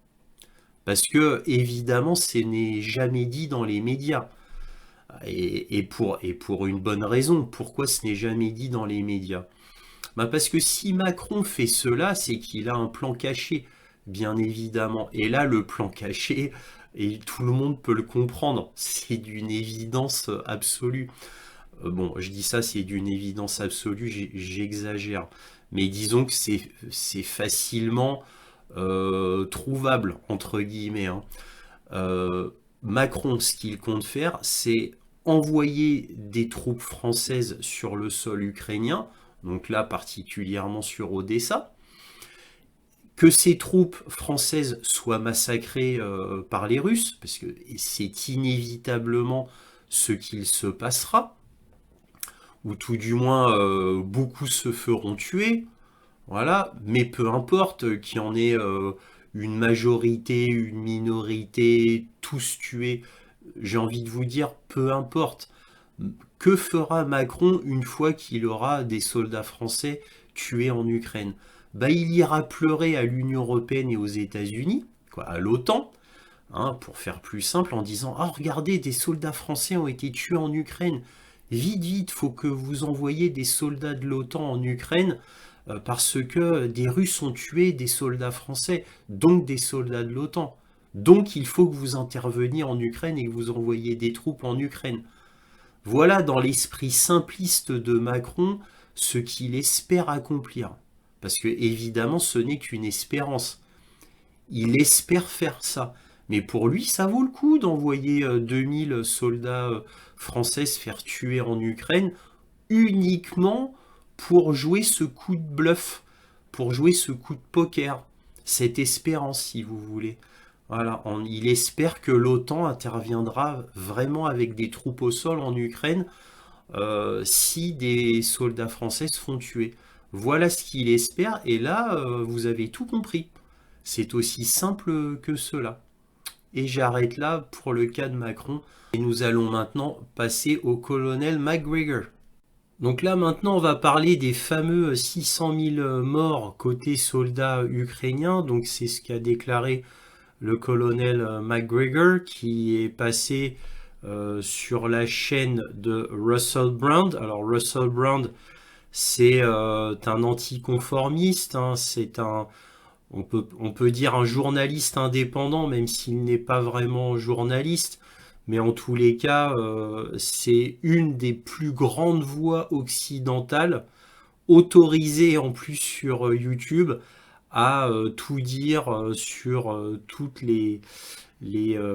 Parce que évidemment, ce n'est jamais dit dans les médias. Et pour une bonne raison. Pourquoi ce n'est jamais dit dans les médias? Bah parce que si Macron fait cela, c'est qu'il a un plan caché, bien évidemment. Et là, le plan caché, et tout le monde peut le comprendre, c'est d'une évidence absolue. Bon, je dis ça, c'est d'une évidence absolue, j'exagère. Mais disons que c'est facilement trouvable, entre guillemets, hein. Macron, ce qu'il compte faire, c'est envoyer des troupes françaises sur le sol ukrainien, donc là particulièrement sur Odessa, que ces troupes françaises soient massacrées par les Russes, parce que c'est inévitablement ce qu'il se passera, ou tout du moins beaucoup se feront tuer, voilà, mais peu importe qu'il y en ait une majorité, une minorité, tous tués, j'ai envie de vous dire, peu importe. Que fera Macron une fois qu'il aura des soldats français tués en Ukraine? Bah, il ira pleurer à l'Union européenne et aux États-Unis, quoi, à l'OTAN, hein, pour faire plus simple, en disant: ah, regardez, des soldats français ont été tués en Ukraine. Vite, vite, faut que vous envoyiez des soldats de l'OTAN en Ukraine parce que des Russes ont tué des soldats français, donc des soldats de l'OTAN. Donc il faut que vous interveniez en Ukraine et que vous envoyiez des troupes en Ukraine. Voilà dans l'esprit simpliste de Macron ce qu'il espère accomplir. Parce que évidemment ce n'est qu'une espérance. Il espère faire ça. Mais pour lui, ça vaut le coup d'envoyer 2000 soldats français se faire tuer en Ukraine uniquement pour jouer ce coup de bluff, pour jouer ce coup de poker, cette espérance si vous voulez. Voilà, il espère que l'OTAN interviendra vraiment avec des troupes au sol en Ukraine si des soldats français se font tuer. Voilà ce qu'il espère et là, vous avez tout compris. C'est aussi simple que cela. Et j'arrête là pour le cas de Macron. Et nous allons maintenant passer au colonel McGregor. Donc là maintenant on va parler des fameux 600 000 morts côté soldats ukrainiens. Donc c'est ce qu'a déclaré le colonel McGregor qui est passé sur la chaîne de Russell Brand. Alors Russell Brand c'est un anticonformiste, hein, on peut dire un journaliste indépendant même s'il n'est pas vraiment journaliste. Mais en tous les cas, c'est une des plus grandes voix occidentales, autorisée en plus sur YouTube, à tout dire sur toutes les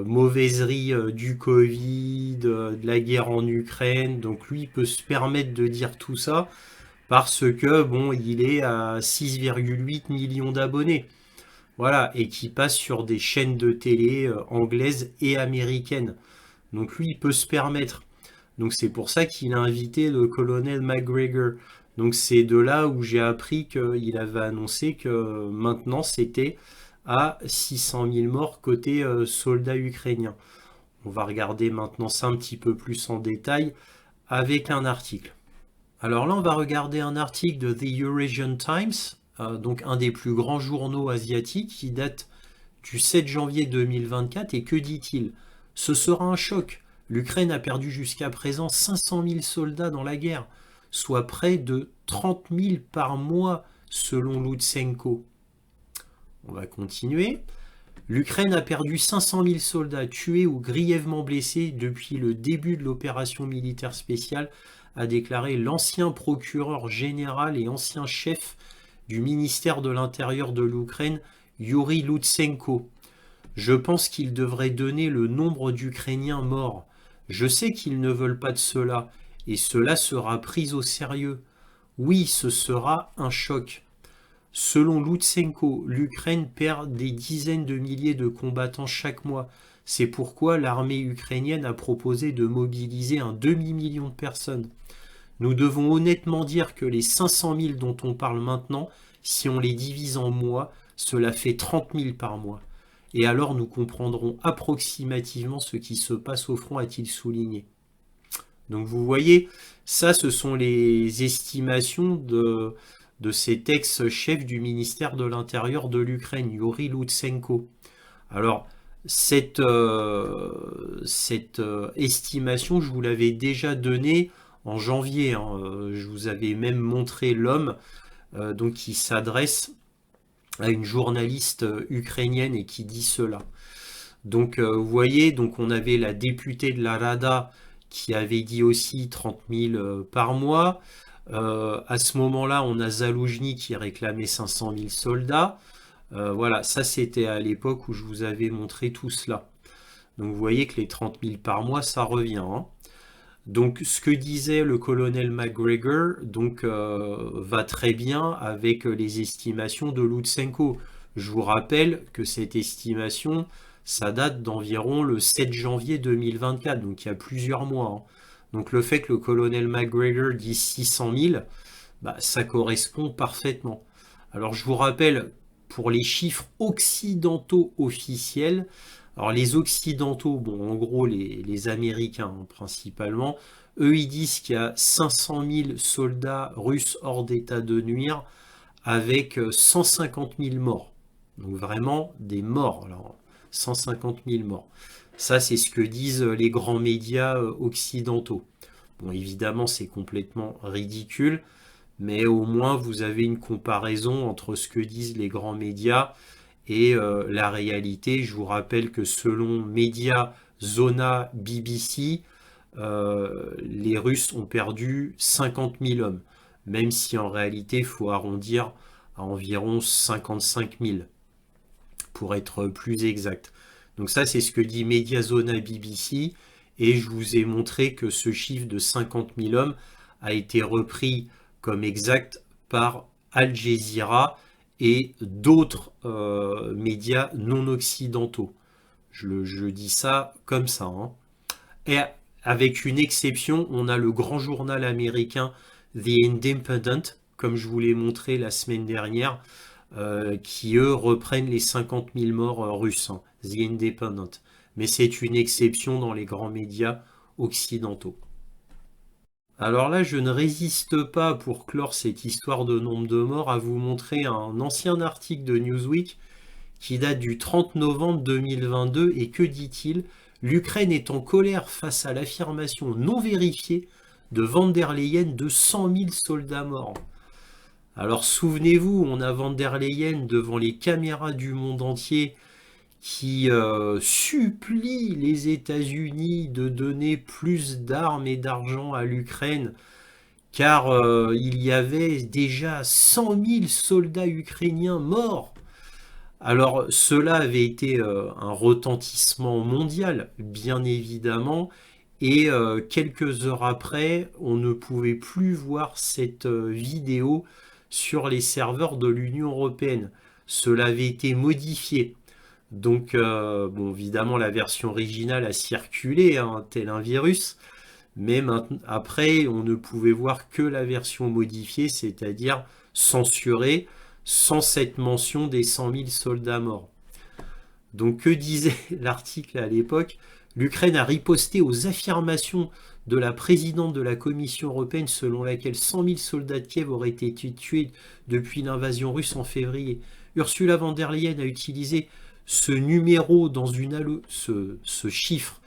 mauvaiseries du Covid, de la guerre en Ukraine. Donc lui, il peut se permettre de dire tout ça parce que, bon, il est à 6,8 millions d'abonnés. Voilà, et qui passe sur des chaînes de télé anglaises et américaines. Donc lui, il peut se permettre. Donc c'est pour ça qu'il a invité le colonel McGregor. Donc c'est de là où j'ai appris qu'il avait annoncé que maintenant c'était à 600 000 morts côté soldats ukrainiens. On va regarder maintenant ça un petit peu plus en détail avec un article. Alors là, on va regarder un article de The Eurasian Times, donc un des plus grands journaux asiatiques qui date du 7 janvier 2024. Et que dit-il ? Ce sera un choc. L'Ukraine a perdu jusqu'à présent 500 000 soldats dans la guerre, soit près de 30 000 par mois selon Lutsenko. On va continuer. L'Ukraine a perdu 500 000 soldats tués ou grièvement blessés depuis le début de l'opération militaire spéciale, a déclaré l'ancien procureur général et ancien chef du ministère de l'Intérieur de l'Ukraine, Yuri Lutsenko. Je pense qu'ils devraient donner le nombre d'Ukrainiens morts. Je sais qu'ils ne veulent pas de cela, et cela sera pris au sérieux. Oui, ce sera un choc. Selon Lutsenko, l'Ukraine perd des dizaines de milliers de combattants chaque mois. C'est pourquoi l'armée ukrainienne a proposé de mobiliser un demi-million de personnes. Nous devons honnêtement dire que les 500 000 dont on parle maintenant, si on les divise en mois, cela fait 30 000 par mois. Et alors nous comprendrons approximativement ce qui se passe au front, a-t-il souligné. Donc vous voyez, ça ce sont les estimations de cet ex-chef du ministère de l'Intérieur de l'Ukraine, Yuri Lutsenko. Alors, cette estimation, je vous l'avais déjà donnée en janvier. Je vous avais même montré l'homme donc qui s'adresse à une journaliste ukrainienne et qui dit cela. Donc, vous voyez, donc on avait la députée de la Rada qui avait dit aussi 30 000 par mois. À ce moment-là, on a Zaloujny qui réclamait 500 000 soldats. Voilà, ça c'était à l'époque où je vous avais montré tout cela. Donc vous voyez que les 30 000 par mois, ça revient. Hein. Donc ce que disait le colonel McGregor donc, va très bien avec les estimations de Lutsenko. Je vous rappelle que cette estimation, ça date d'environ le 7 janvier 2024, donc il y a plusieurs mois. Hein. Donc le fait que le colonel McGregor dise 600 000, bah, ça correspond parfaitement. Alors je vous rappelle, pour les chiffres occidentaux officiels, alors les occidentaux, bon en gros les Américains hein, principalement, eux ils disent qu'il y a 500 000 soldats russes hors d'état de nuire avec 150 000 morts. Donc vraiment des morts, alors 150 000 morts. Ça c'est ce que disent les grands médias occidentaux. Bon évidemment c'est complètement ridicule, mais au moins vous avez une comparaison entre ce que disent les grands médias et la réalité. Je vous rappelle que selon Média Zona BBC, les Russes ont perdu 50 000 hommes, même si en réalité il faut arrondir à environ 55 000 pour être plus exact. Donc ça c'est ce que dit Média Zona BBC et je vous ai montré que ce chiffre de 50 000 hommes a été repris comme exact par Al Jazeera et d'autres médias non occidentaux. Je dis ça comme ça. Hein. Et avec une exception, on a le grand journal américain The Independent, comme je vous l'ai montré la semaine dernière, qui eux reprennent les 50 000 morts russes, hein, The Independent. Mais c'est une exception dans les grands médias occidentaux. Alors là, je ne résiste pas, pour clore cette histoire de nombre de morts, à vous montrer un ancien article de Newsweek qui date du 30 novembre 2022 et que dit-il? L'Ukraine est en colère face à l'affirmation non vérifiée de von der Leyen de 100 000 soldats morts. Alors souvenez-vous, on a von der Leyen devant les caméras du monde entier qui supplie les États-Unis de donner plus d'armes et d'argent à l'Ukraine, car il y avait déjà 100 000 soldats ukrainiens morts. Alors cela avait été un retentissement mondial, bien évidemment, et quelques heures après, on ne pouvait plus voir cette vidéo sur les serveurs de l'Union européenne. Cela avait été modifié. Donc, bon, évidemment, la version originale a circulé, hein, tel un virus, mais après, on ne pouvait voir que la version modifiée, c'est-à-dire censurée, sans cette mention des 100 000 soldats morts. Donc, que disait l'article à l'époque? L'Ukraine a riposté aux affirmations de la présidente de la Commission européenne selon laquelle 100 000 soldats de Kiev auraient été tués depuis l'invasion russe en février. Ursula von der Leyen a utilisé ce numéro dans une ce chiffre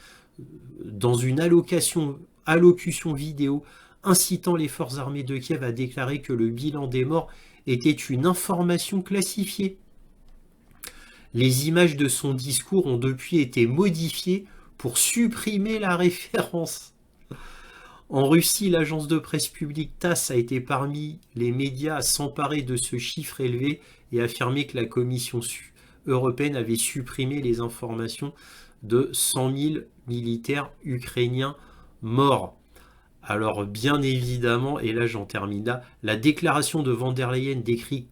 dans une allocution vidéo incitant les forces armées de Kiev à déclarer que le bilan des morts était une information classifiée. Les images de son discours ont depuis été modifiées pour supprimer la référence. En Russie, l'agence de presse publique TASS a été parmi les médias à s'emparer de ce chiffre élevé et affirmer que la Commission européenne avait supprimé les informations de 100 000 militaires ukrainiens morts. Alors bien évidemment, et là j'en termine là, la déclaration de von der Leyen décrit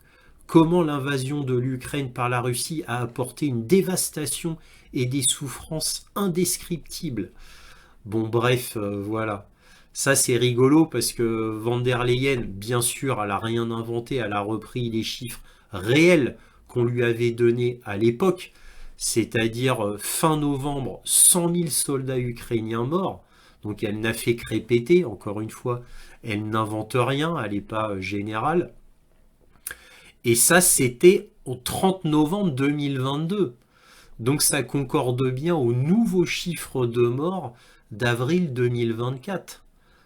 comment l'invasion de l'Ukraine par la Russie a apporté une dévastation et des souffrances indescriptibles. Bon, bref, voilà. Ça, c'est rigolo parce que van der Leyen, bien sûr, elle n'a rien inventé, elle a repris les chiffres réels qu'on lui avait donnés à l'époque, c'est-à-dire fin novembre, 100 000 soldats ukrainiens morts. Donc elle n'a fait que répéter, encore une fois, elle n'invente rien, elle n'est pas générale. Et ça, c'était au 30 novembre 2022. Donc ça concorde bien au nouveau chiffre de mort d'avril 2024.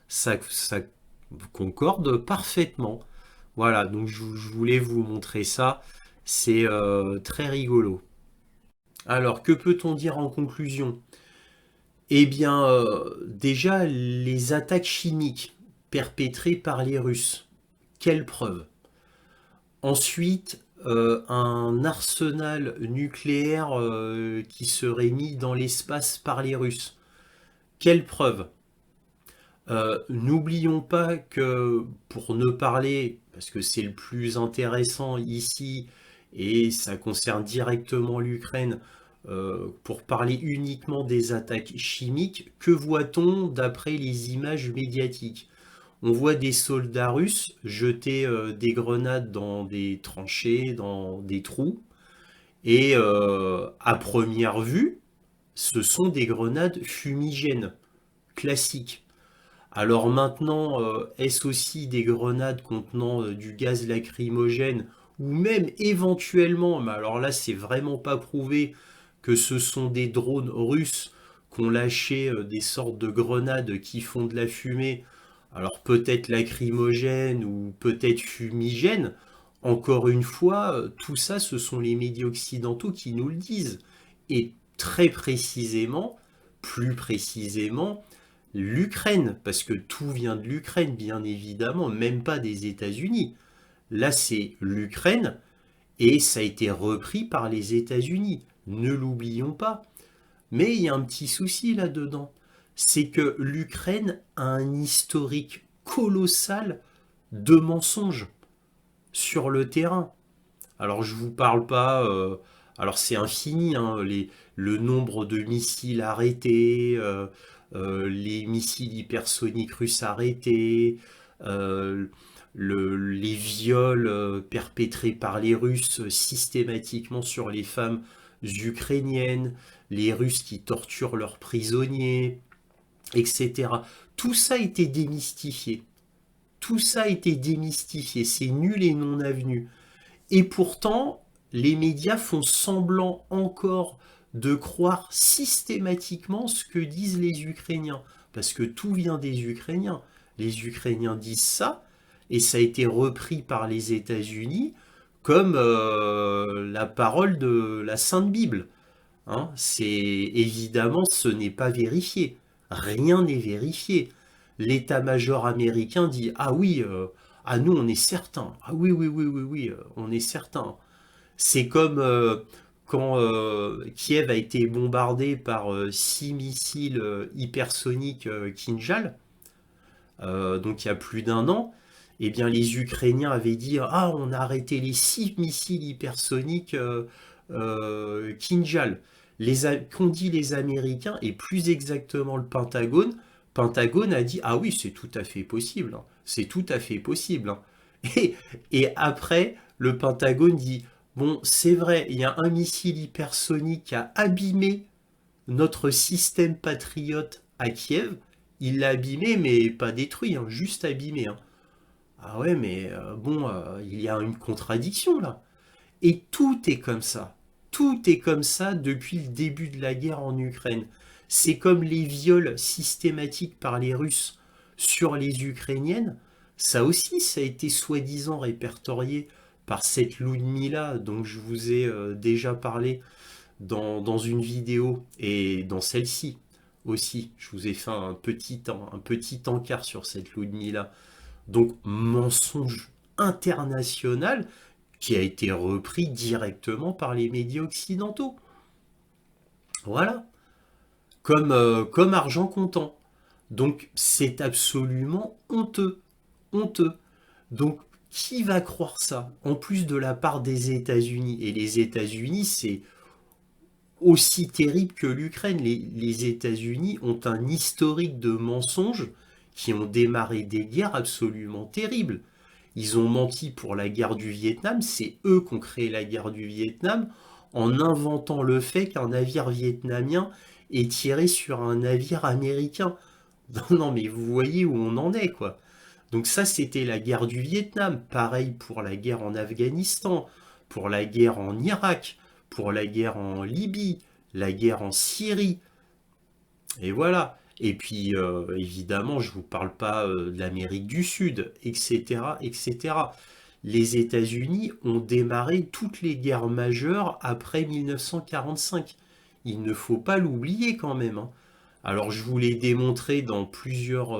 Ça concorde parfaitement. Voilà, donc je voulais vous montrer ça. C'est très rigolo. Alors, que peut-on dire en conclusion? Eh bien, déjà, les attaques chimiques perpétrées par les Russes. Quelle preuve? Ensuite, un arsenal nucléaire qui serait mis dans l'espace par les Russes. Quelle preuve? N'oublions pas que, pour ne parler, parce que c'est le plus intéressant ici, et ça concerne directement l'Ukraine, pour parler uniquement des attaques chimiques, que voit-on d'après les images médiatiques? On voit des soldats russes jeter des grenades dans des tranchées, dans des trous, et à première vue, ce sont des grenades fumigènes, classiques. Alors maintenant, est-ce aussi des grenades contenant du gaz lacrymogène ou même éventuellement, mais alors là c'est vraiment pas prouvé, que ce sont des drones russes qui ont lâché des sortes de grenades qui font de la fumée, alors peut-être lacrymogène ou peut-être fumigène. Encore une fois, tout ça ce sont les médias occidentaux qui nous le disent. Et très précisément, plus précisément, l'Ukraine, parce que tout vient de l'Ukraine, bien évidemment, même pas des États-Unis. Là, c'est l'Ukraine et ça a été repris par les États-Unis. Ne l'oublions pas. Mais il y a un petit souci là-dedans. C'est que l'Ukraine a un historique colossal de mensonges sur le terrain. Alors, je vous parle pas. Alors, c'est infini, hein, le nombre de missiles arrêtés, les missiles hypersoniques russes arrêtés, euh, les viols perpétrés par les Russes systématiquement sur les femmes ukrainiennes, les Russes qui torturent leurs prisonniers, etc. Tout ça a été démystifié. Tout ça a été démystifié. C'est nul et non avenu. Et pourtant, les médias font semblant encore de croire systématiquement ce que disent les Ukrainiens. Parce que tout vient des Ukrainiens. Les Ukrainiens disent ça, et ça a été repris par les États-Unis comme la parole de la Sainte Bible. Hein, c'est évidemment, ce n'est pas vérifié. Rien n'est vérifié. L'état-major américain dit ah oui, ah nous on est certain. Ah oui oui oui oui oui, on est certain. C'est comme quand Kiev a été bombardé par 6 missiles hypersoniques Kinjal, donc il y a plus d'un an. Eh bien, les Ukrainiens avaient dit ah on a arrêté les 6 missiles hypersoniques Kinjal. Qu'ont dit les Américains et plus exactement le Pentagone a dit ah oui c'est tout à fait possible, hein. C'est tout à fait possible, hein. Et après le Pentagone dit bon c'est vrai il y a un missile hypersonique qui a abîmé notre système patriote à Kiev, il l'a abîmé mais pas détruit, hein, juste abîmé, hein. Ah ouais mais bon il y a une contradiction là. Et tout est comme ça. Tout est comme ça depuis le début de la guerre en Ukraine. C'est comme les viols systématiques par les Russes sur les Ukrainiennes. Ça aussi, ça a été soi-disant répertorié par cette Ludmila dont je vous ai déjà parlé dans une vidéo et dans celle-ci aussi. Je vous ai fait un petit encart sur cette Ludmila. Donc, mensonge international qui a été repris directement par les médias occidentaux. Voilà. Comme argent comptant. Donc c'est absolument honteux. Honteux. Donc Qui va croire ça? En plus de la part des États-Unis. Et les États-Unis, c'est aussi terrible que l'Ukraine. Les États-Unis ont un historique de mensonges qui ont démarré des guerres absolument terribles. Ils ont menti pour la guerre du Vietnam, c'est eux qui ont créé la guerre du Vietnam en inventant le fait qu'un navire vietnamien ait tiré sur un navire américain. Non, non, mais vous voyez où on en est, quoi. Donc ça, c'était la guerre du Vietnam. Pareil pour la guerre en Afghanistan, pour la guerre en Irak, pour la guerre en Libye, la guerre en Syrie. Et voilà. Et puis, évidemment, je ne vous parle pas de l'Amérique du Sud, etc., etc. Les États-Unis ont démarré toutes les guerres majeures après 1945. Il ne faut pas l'oublier quand même, hein. Alors, je vous l'ai démontré dans plusieurs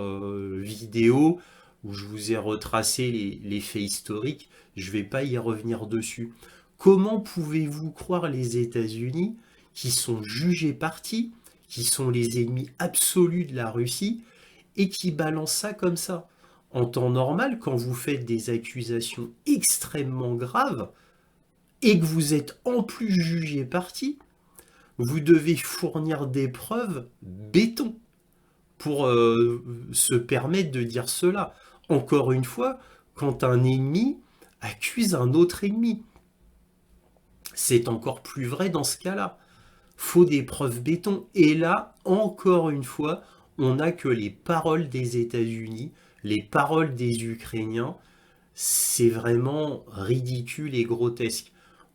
vidéos où je vous ai retracé les faits historiques. Je ne vais pas y revenir dessus. Comment pouvez-vous croire les États-Unis qui sont jugés partis, qui sont les ennemis absolus de la Russie et qui balancent ça comme ça? En temps normal, quand vous faites des accusations extrêmement graves et que vous êtes en plus jugé parti, vous devez fournir des preuves béton pour se permettre de dire cela. Encore une fois, quand un ennemi accuse un autre ennemi, c'est encore plus vrai dans ce cas-là. Faut des preuves béton. Et là, encore une fois, on n'a que les paroles des États-Unis, les paroles des Ukrainiens. C'est vraiment ridicule et grotesque.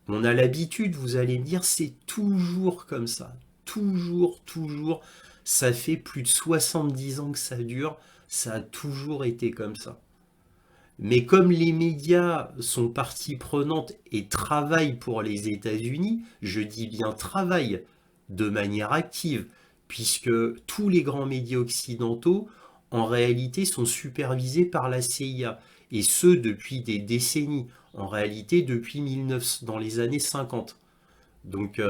On a l'habitude, vous allez me dire, c'est toujours comme ça. Toujours, toujours. Ça fait plus de 70 ans que ça dure. Ça a toujours été comme ça. Mais comme les médias sont partie prenante et travaillent pour les États-Unis, je dis bien travaillent de manière active, puisque tous les grands médias occidentaux, en réalité, sont supervisés par la CIA, et ce depuis des décennies, en réalité depuis 1900, dans les années 50. Donc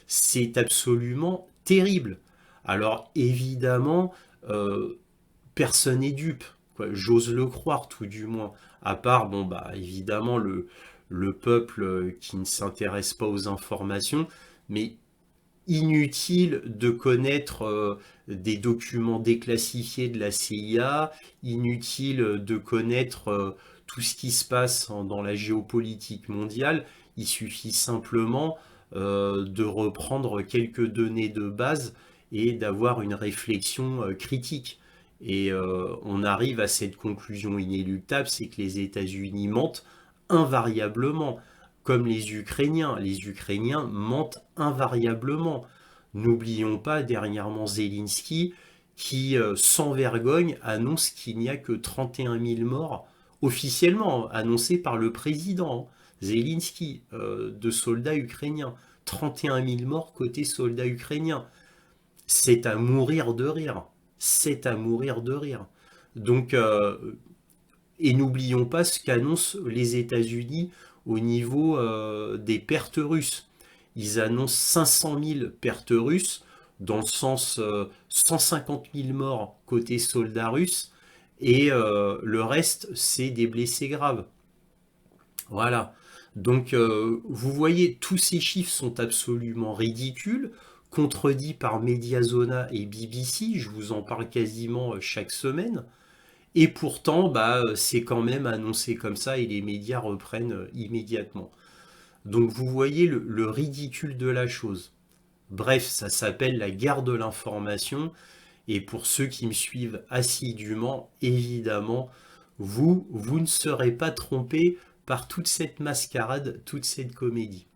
c'est absolument terrible. Alors évidemment, personne n'est dupe, quoi. J'ose le croire tout du moins, à part, bon bah évidemment le peuple qui ne s'intéresse pas aux informations, mais inutile de connaître des documents déclassifiés de la CIA, inutile de connaître tout ce qui se passe dans la géopolitique mondiale. Il suffit simplement de reprendre quelques données de base et d'avoir une réflexion critique. Et on arrive à cette conclusion inéluctable, c'est que les États-Unis mentent invariablement, comme les Ukrainiens. Les Ukrainiens mentent invariablement. N'oublions pas dernièrement Zelensky qui, sans vergogne, annonce qu'il n'y a que 31 000 morts, officiellement annoncé par le président Zelensky, de soldats ukrainiens. 31 000 morts côté soldats ukrainiens. C'est à mourir de rire. C'est à mourir de rire. Donc, et n'oublions pas ce qu'annoncent les États-Unis au niveau des pertes russes. Ils annoncent 500 000 pertes russes, dans le sens 150 000 morts côté soldats russes, et le reste, c'est des blessés graves. Voilà. Donc, vous voyez, tous ces chiffres sont absolument ridicules, contredits par Mediazona et BBC, je vous en parle quasiment chaque semaine. Et pourtant, bah, c'est quand même annoncé comme ça et les médias reprennent immédiatement. Donc vous voyez le ridicule de la chose. Bref, ça s'appelle la guerre de l'information. Et pour ceux qui me suivent assidûment, évidemment, vous ne serez pas trompés par toute cette mascarade, toute cette comédie.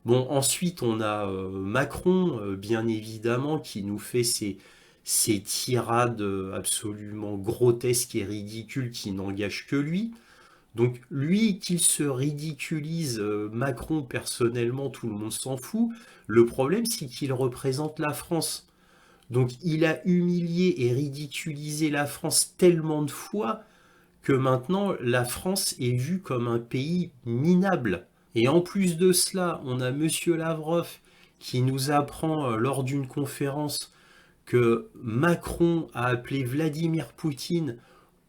Bon, ensuite, on a Macron, bien évidemment, qui nous fait ces tirades absolument grotesques et ridicules qui n'engagent que lui. Donc lui, qu'il se ridiculise, Macron personnellement, tout le monde s'en fout. Le problème, c'est qu'il représente la France. Donc il a humilié et ridiculisé la France tellement de fois que maintenant la France est vue comme un pays minable. Et en plus de cela, on a Monsieur Lavrov qui nous apprend lors d'une conférence que Macron a appelé Vladimir Poutine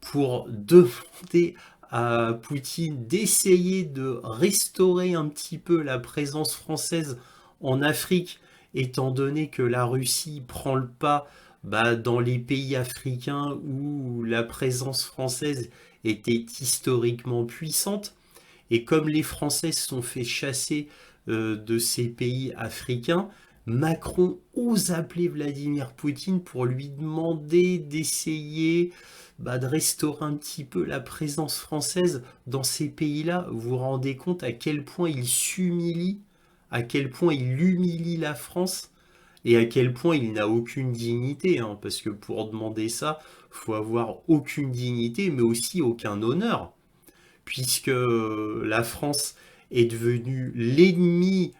pour demander à Poutine d'essayer de restaurer un petit peu la présence française en Afrique, étant donné que la Russie prend le pas dans les pays africains où la présence française était historiquement puissante. Et comme les Français se sont fait chasser de ces pays africains, Macron ose appeler Vladimir Poutine pour lui demander d'essayer de restaurer un petit peu la présence française dans ces pays-là. Vous vous rendez compte à quel point il s'humilie, à quel point il humilie la France et à quel point il n'a aucune dignité, hein, parce que pour demander ça, il faut avoir aucune dignité, mais aussi aucun honneur, puisque la France est devenue l'ennemi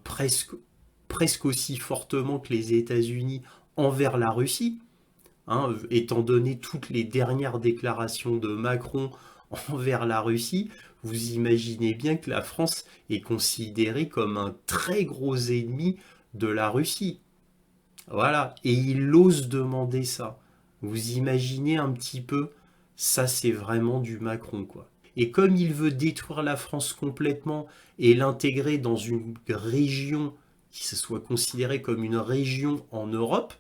presque aussi fortement que les États-Unis envers la Russie, hein, étant donné toutes les dernières déclarations de Macron envers la Russie. Vous imaginez bien que la France est considérée comme un très gros ennemi de la Russie. Voilà, et il ose demander ça. Vous imaginez un petit peu, ça c'est vraiment du Macron, quoi. Et comme il veut détruire la France complètement et l'intégrer dans une région qui se soit considérée comme une région en Europe,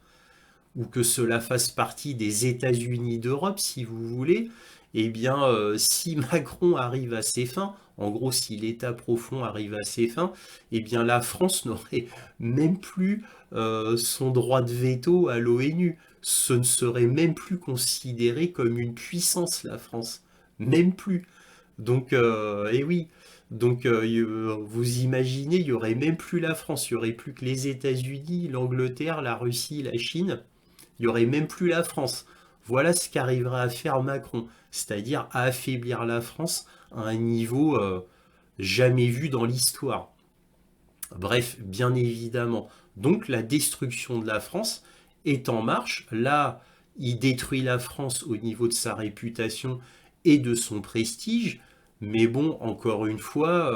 ou que cela fasse partie des États-Unis d'Europe, si vous voulez, eh bien, si Macron arrive à ses fins, en gros, si l'État profond arrive à ses fins, eh bien, la France n'aurait même plus son droit de veto à l'ONU. Ce ne serait même plus considéré comme une puissance, la France. Même plus. Donc, eh oui. Donc, vous imaginez, il n'y aurait même plus la France, il n'y aurait plus que les États-Unis, l'Angleterre, la Russie, la Chine. Il n'y aurait même plus la France. Voilà ce qu'arrivera à faire Macron, c'est-à-dire à affaiblir la France à un niveau jamais vu dans l'histoire. Bref, bien évidemment. Donc la destruction de la France est en marche. Là, il détruit la France au niveau de sa réputation et de son prestige. Mais bon, encore une fois,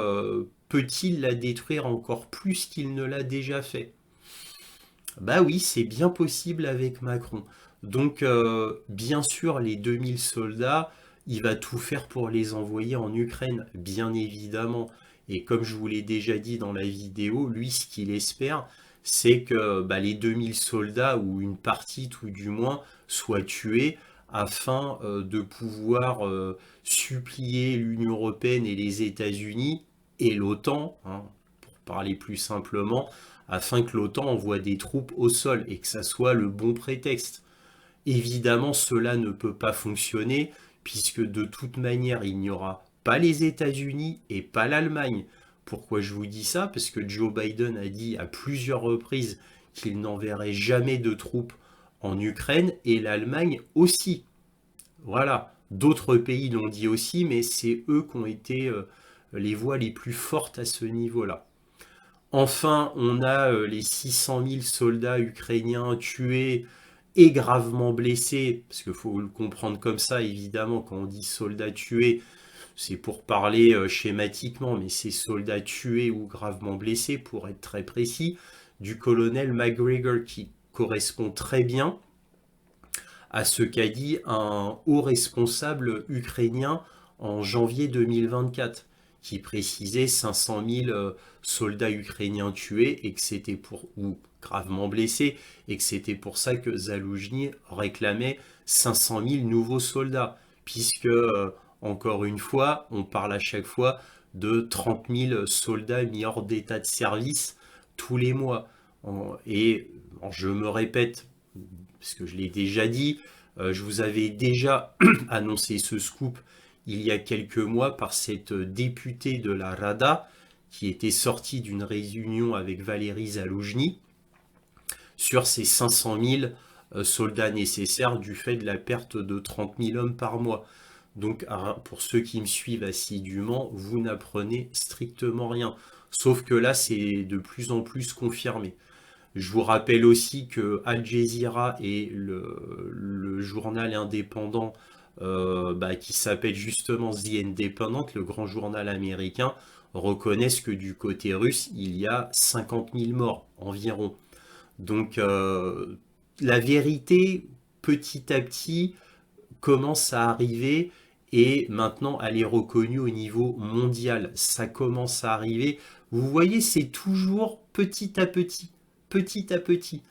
peut-il la détruire encore plus qu'il ne l'a déjà fait? Bah oui, c'est bien possible avec Macron. Donc, bien sûr, les 2000 soldats, il va tout faire pour les envoyer en Ukraine, bien évidemment. Et comme je vous l'ai déjà dit dans la vidéo, lui, ce qu'il espère, c'est que les 2000 soldats, ou une partie tout du moins, soient tués afin de pouvoir supplier l'Union européenne et les États-Unis et l'OTAN, hein, pour parler plus simplement, afin que l'OTAN envoie des troupes au sol et que ça soit le bon prétexte. Évidemment, cela ne peut pas fonctionner puisque de toute manière, il n'y aura pas les États-Unis et pas l'Allemagne. Pourquoi je vous dis ça? Parce que Joe Biden a dit à plusieurs reprises qu'il n'enverrait jamais de troupes en Ukraine et l'Allemagne aussi. Voilà, d'autres pays l'ont dit aussi, mais c'est eux qui ont été les voix les plus fortes à ce niveau-là. Enfin, on a les 600 000 soldats ukrainiens tués et gravement blessés, parce qu'il faut le comprendre comme ça, évidemment, quand on dit soldats tués, c'est pour parler schématiquement, mais c'est soldats tués ou gravement blessés, pour être très précis, du colonel McGregor, qui correspond très bien à ce qu'a dit un haut responsable ukrainien en janvier 2024, qui précisait 500 000 soldats ukrainiens tués et que c'était ou gravement blessés, et que c'était pour ça que Zaloujny réclamait 500 000 nouveaux soldats, puisque, encore une fois, on parle à chaque fois de 30 000 soldats mis hors d'état de service tous les mois. Et je me répète, parce que je l'ai déjà dit, je vous avais déjà annoncé ce scoop il y a quelques mois par cette députée de la Rada qui était sortie d'une réunion avec Valéry Zaloujny sur ces 500 000 soldats nécessaires du fait de la perte de 30 000 hommes par mois. Donc pour ceux qui me suivent assidûment, vous n'apprenez strictement rien. Sauf que là, c'est de plus en plus confirmé. Je vous rappelle aussi que Al Jazeera et le journal indépendant qui s'appelle justement The Independent, le grand journal américain, reconnaissent que du côté russe, il y a 50 000 morts environ. Donc la vérité, petit à petit, commence à arriver et maintenant elle est reconnue au niveau mondial. Ça commence à arriver. Vous voyez, c'est toujours petit à petit, petit à petit.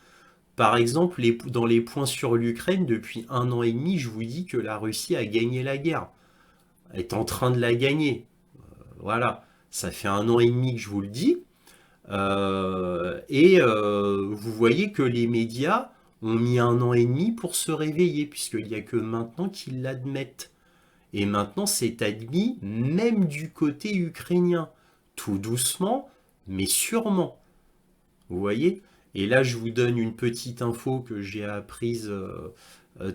Par exemple, dans les points sur l'Ukraine, depuis 1 an et demi, je vous dis que la Russie a gagné la guerre. Elle est en train de la gagner. Voilà, ça fait 1 an et demi que je vous le dis. Vous voyez que les médias ont mis 1 an et demi pour se réveiller, puisqu'il n'y a que maintenant qu'ils l'admettent. Et maintenant, c'est admis même du côté ukrainien. Tout doucement, mais sûrement. Vous voyez? Et là, je vous donne une petite info que j'ai apprise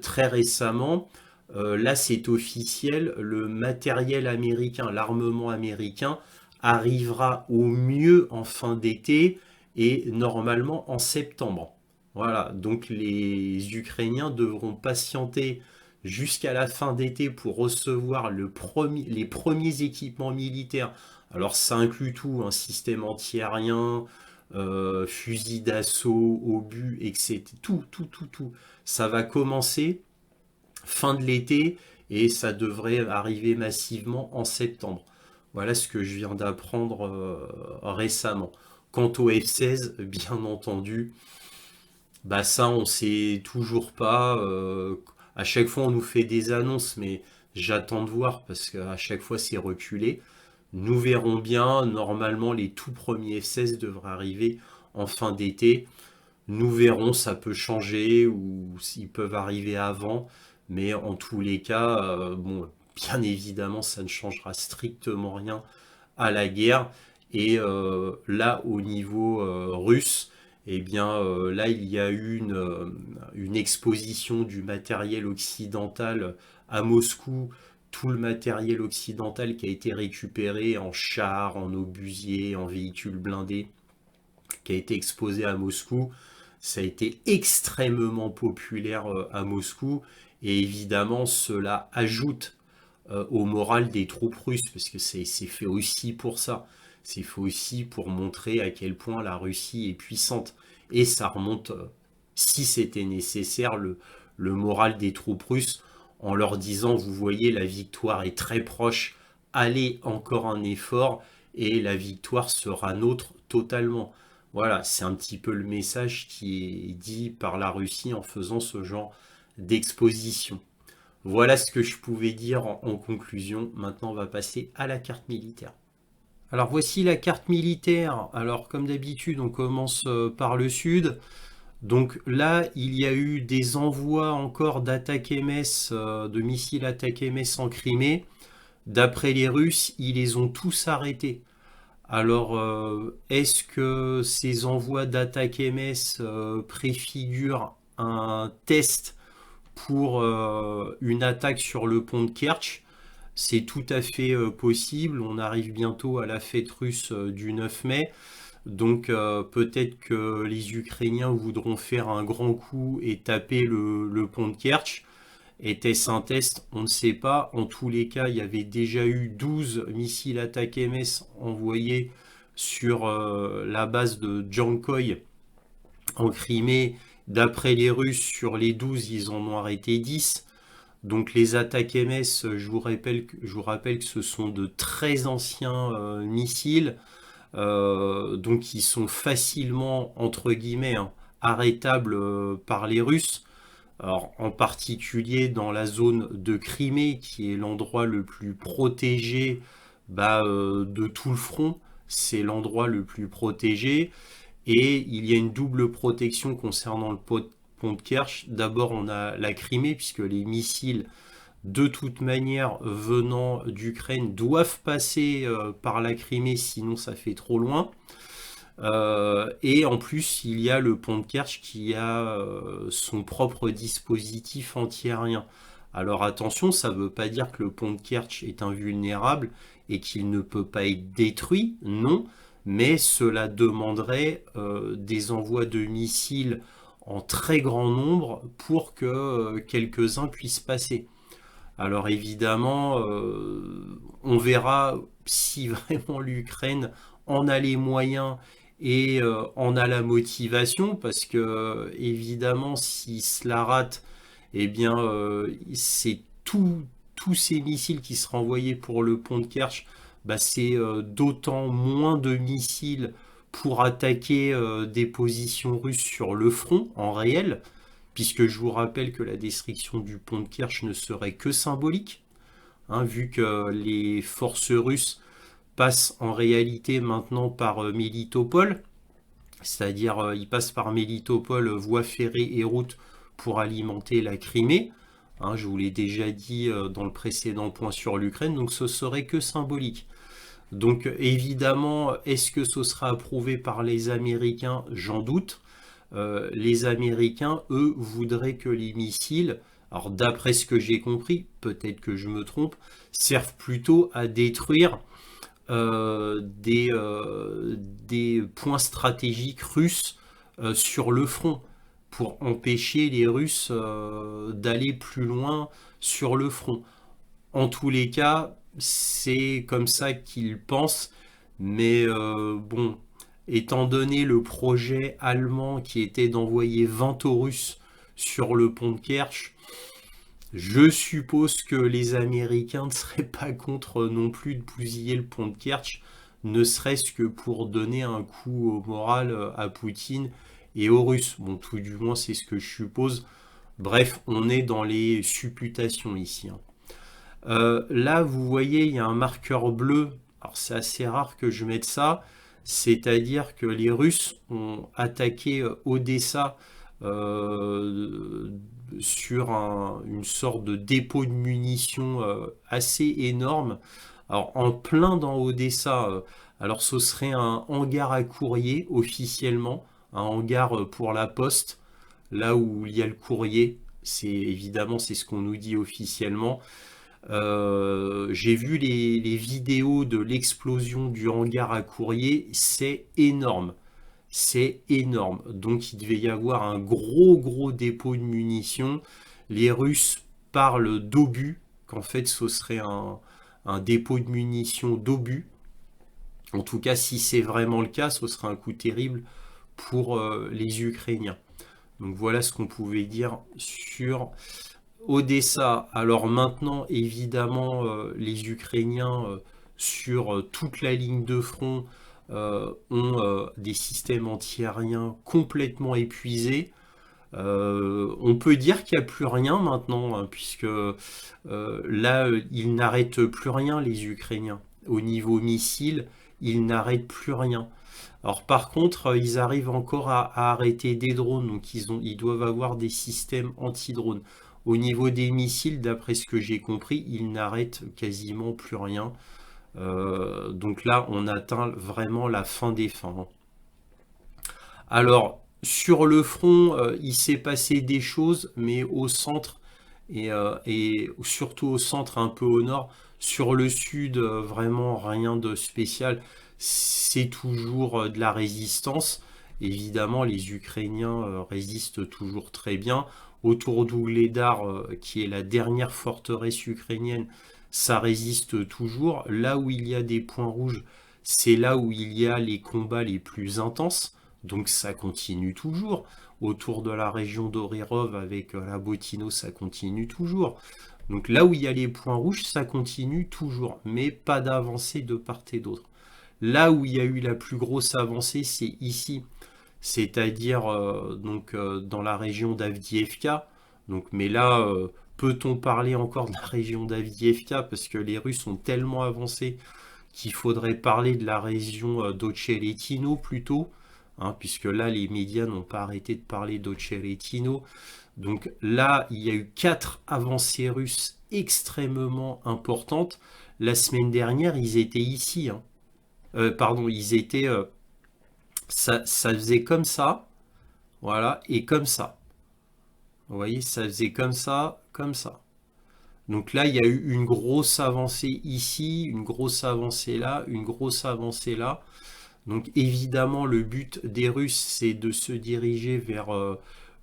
très récemment. Là, c'est officiel, le matériel américain, l'armement américain arrivera au mieux en fin d'été et normalement en septembre. Voilà, donc les Ukrainiens devront patienter jusqu'à la fin d'été pour recevoir les premiers équipements militaires. Alors ça inclut tout, un système antiaérien, fusil d'assaut, obus, etc. Tout, tout, tout, tout. Ça va commencer fin de l'été et ça devrait arriver massivement en septembre. Voilà ce que je viens d'apprendre récemment. Quant au F-16, bien entendu, bah ça on sait toujours pas. À chaque fois on nous fait des annonces, mais j'attends de voir parce qu'à chaque fois c'est reculé. Nous verrons bien. Normalement les tout premiers F-16 devraient arriver en fin d'été. Nous verrons, ça peut changer ou s'ils peuvent arriver avant. Mais en tous les cas, bon, bien évidemment, ça ne changera strictement rien à la guerre. Et là, au niveau russe, eh bien, là, il y a eu une exposition du matériel occidental à Moscou. Tout le matériel occidental qui a été récupéré en chars, en obusiers, en véhicules blindés, qui a été exposé à Moscou. Ça a été extrêmement populaire à Moscou. Et évidemment, cela ajoute au moral des troupes russes, parce que c'est fait aussi pour ça. C'est fait aussi pour montrer à quel point la Russie est puissante. Et ça remonte, si c'était nécessaire, le moral des troupes russes en leur disant, vous voyez, la victoire est très proche, allez encore un effort, et la victoire sera nôtre totalement. Voilà, c'est un petit peu le message qui est dit par la Russie en faisant ce genre d'exposition. Voilà ce que je pouvais dire en conclusion. Maintenant, on va passer à la carte militaire. Alors voici la carte militaire. Alors comme d'habitude, on commence par le sud. Donc là, il y a eu des envois encore d'attaques MS, de missiles attaques MS en Crimée. D'après les Russes, ils les ont tous arrêtés. Alors, est-ce que ces envois d'attaques MS préfigurent un test pour une attaque sur le pont de Kertch? C'est tout à fait possible. On arrive bientôt à la fête russe du 9 mai. Donc peut-être que les Ukrainiens voudront faire un grand coup et taper le pont de Kertch. Était-ce un test? On ne sait pas. En tous les cas, il y avait déjà eu 12 missiles attaques MS envoyés sur la base de Jankoï en Crimée. D'après les Russes, sur les 12, ils en ont arrêté 10. Donc les attaques MS, je vous rappelle que ce sont de très anciens missiles. Donc ils sont facilement, entre guillemets, hein, arrêtables par les Russes. Alors, en particulier dans la zone de Crimée, qui est l'endroit le plus protégé de tout le front. C'est l'endroit le plus protégé. Et il y a une double protection concernant le pont de Kerch. D'abord, on a la Crimée, puisque les missiles, de toute manière, venant d'Ukraine, doivent passer par la Crimée, sinon ça fait trop loin. Et en plus, il y a le pont de Kerch qui a son propre dispositif antiaérien. Alors attention, ça ne veut pas dire que le pont de Kerch est invulnérable et qu'il ne peut pas être détruit, non, mais cela demanderait des envois de missiles en très grand nombre pour que quelques-uns puissent passer. Alors évidemment, on verra si vraiment l'Ukraine en a les moyens et en a la motivation, parce que évidemment si cela rate, eh bien c'est tous ces missiles qui seraient envoyés pour le pont de Kerch, bah, c'est d'autant moins de missiles pour attaquer des positions russes sur le front en réel, puisque je vous rappelle que la destruction du pont de Kerch ne serait que symbolique, hein, vu que les forces russes passent en réalité maintenant par Mélitopol, c'est-à-dire ils passent par Mélitopol, voie ferrée et route pour alimenter la Crimée. Hein, je vous l'ai déjà dit dans le précédent point sur l'Ukraine, donc ce serait que symbolique. Donc évidemment, est-ce que ce sera approuvé par les Américains? J'en doute. Les Américains, eux, voudraient que les missiles, alors d'après ce que j'ai compris, peut-être que je me trompe, servent plutôt à détruire des points stratégiques russes sur le front, pour empêcher les Russes d'aller plus loin sur le front. En tous les cas, c'est comme ça qu'ils pensent, mais bon, étant donné le projet allemand qui était d'envoyer 20 Russes sur le pont de Kerch, je suppose que les Américains ne seraient pas contre non plus de bousiller le pont de Kerch, ne serait-ce que pour donner un coup au moral à Poutine et aux Russes. Bon, tout du moins, c'est ce que je suppose. Bref, on est dans les supputations ici, hein. Là, vous voyez, il y a un marqueur bleu. Alors, c'est assez rare que je mette ça. C'est-à-dire que les Russes ont attaqué Odessa sur une sorte de dépôt de munitions assez énorme. Alors, en plein dans Odessa, alors ce serait un hangar à courrier officiellement, un hangar pour la poste, là où il y a le courrier. C'est évidemment, c'est ce qu'on nous dit officiellement. J'ai vu les vidéos de l'explosion du hangar à courrier, c'est énorme. C'est énorme. Donc il devait y avoir un gros dépôt de munitions. Les Russes parlent d'obus, qu'en fait ce serait un dépôt de munitions d'obus. En tout cas, si c'est vraiment le cas, ce serait un coup terrible pour les Ukrainiens. Donc voilà ce qu'on pouvait dire sur Odessa. Alors maintenant, évidemment, les Ukrainiens sur toute la ligne de front ont des systèmes antiaériens complètement épuisés. On peut dire qu'il n'y a plus rien maintenant, hein, puisque là, ils n'arrêtent plus rien, les Ukrainiens. Au niveau missile, ils n'arrêtent plus rien. Alors par contre, ils arrivent encore à arrêter des drones, donc ils doivent avoir des systèmes anti-drones. Au niveau des missiles, d'après ce que j'ai compris, ils n'arrêtent quasiment plus rien. Donc là, on atteint vraiment la fin des fins. Alors, sur le front, il s'est passé des choses, mais au centre, et surtout au centre, un peu au nord, sur le sud, vraiment rien de spécial. C'est toujours de la résistance. Évidemment, les Ukrainiens résistent toujours très bien. Autour d'Ougledar, qui est la dernière forteresse ukrainienne, ça résiste toujours. Là où il y a des points rouges, c'est là où il y a les combats les plus intenses. Donc ça continue toujours. Autour de la région d'Orirov avec la Botino, ça continue toujours. Donc là où il y a les points rouges, ça continue toujours. Mais pas d'avancée de part et d'autre. Là où il y a eu la plus grosse avancée, c'est ici. C'est-à-dire dans la région d'Avdiivka. Donc, mais là, peut-on parler encore de la région d'Avdiivka parce que les Russes ont tellement avancé qu'il faudrait parler de la région d'Ocheretino plutôt, hein, puisque là, les médias n'ont pas arrêté de parler d'Ocheretino. Donc là, il y a eu 4 avancées russes extrêmement importantes. La semaine dernière, ils étaient ici, hein. Pardon, ils étaient... ça faisait comme ça, voilà, et comme ça. Vous voyez, ça faisait comme ça, comme ça. Donc là, il y a eu une grosse avancée ici, une grosse avancée là, une grosse avancée là. Donc évidemment, le but des Russes, c'est de se diriger vers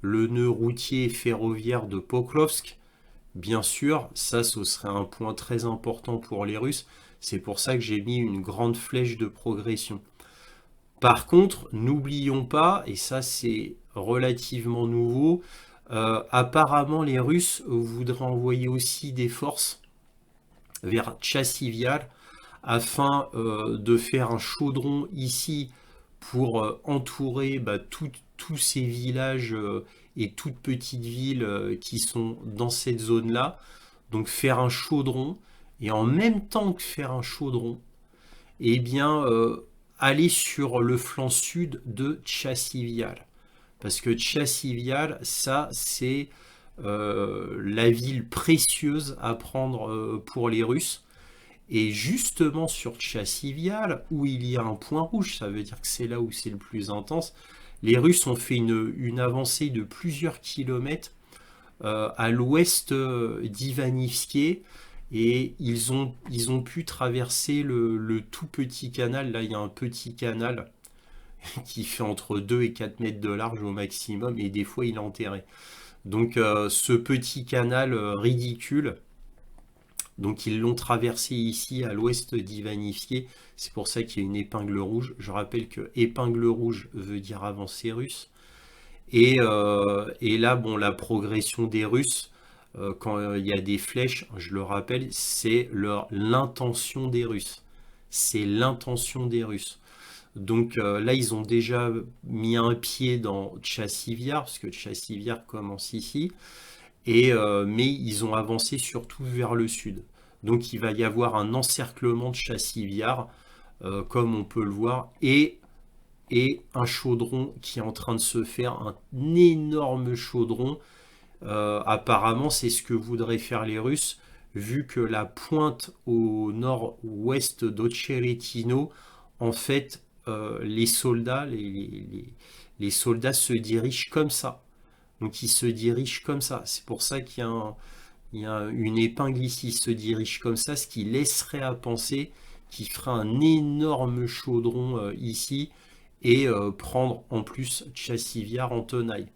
le nœud routier et ferroviaire de Pokrovsk. Bien sûr, ça, ce serait un point très important pour les Russes. C'est pour ça que j'ai mis une grande flèche de progression. Par contre, n'oublions pas, et ça c'est relativement nouveau, apparemment les Russes voudraient envoyer aussi des forces vers Tchassiviar, afin de faire un chaudron ici pour entourer tous ces villages et toutes petites villes qui sont dans cette zone-là. Donc faire un chaudron, et en même temps que faire un chaudron, eh bien aller sur le flanc sud de Tchassiviar. Parce que Tchassiviar, ça c'est la ville précieuse à prendre pour les Russes. Et justement sur Tchassiviar, où il y a un point rouge, ça veut dire que c'est là où c'est le plus intense, les Russes ont fait une avancée de plusieurs kilomètres à l'ouest d'Ivanivske, et ils ont pu traverser le tout petit canal. Là, il y a un petit canal qui fait entre 2 et 4 mètres de large au maximum, et des fois il est enterré. Donc ce petit canal ridicule, donc ils l'ont traversé ici à l'ouest d'Ivanivske. C'est pour ça qu'il y a une épingle rouge. Je rappelle que épingle rouge veut dire avancée russe. Et là, bon, la progression des Russes, quand il y a des flèches, je le rappelle, c'est l'intention des Russes. C'est l'intention des Russes. Donc là, ils ont déjà mis un pied dans Tchassiviar, parce que Tchassiviar commence ici. Mais ils ont avancé surtout vers le sud. Donc il va y avoir un encerclement de Tchassiviar, comme on peut le voir, et un chaudron qui est en train de se faire, un énorme chaudron. Apparemment, c'est ce que voudraient faire les Russes, vu que la pointe au nord-ouest d'Ocheretino, en fait, les soldats se dirigent comme ça. Donc ils se dirigent comme ça. C'est pour ça qu'il y a une épingle ici. Ils se dirigent comme ça, ce qui laisserait à penser qu'il fera un énorme chaudron ici, et prendre en plus Tchassiviar en tenaille.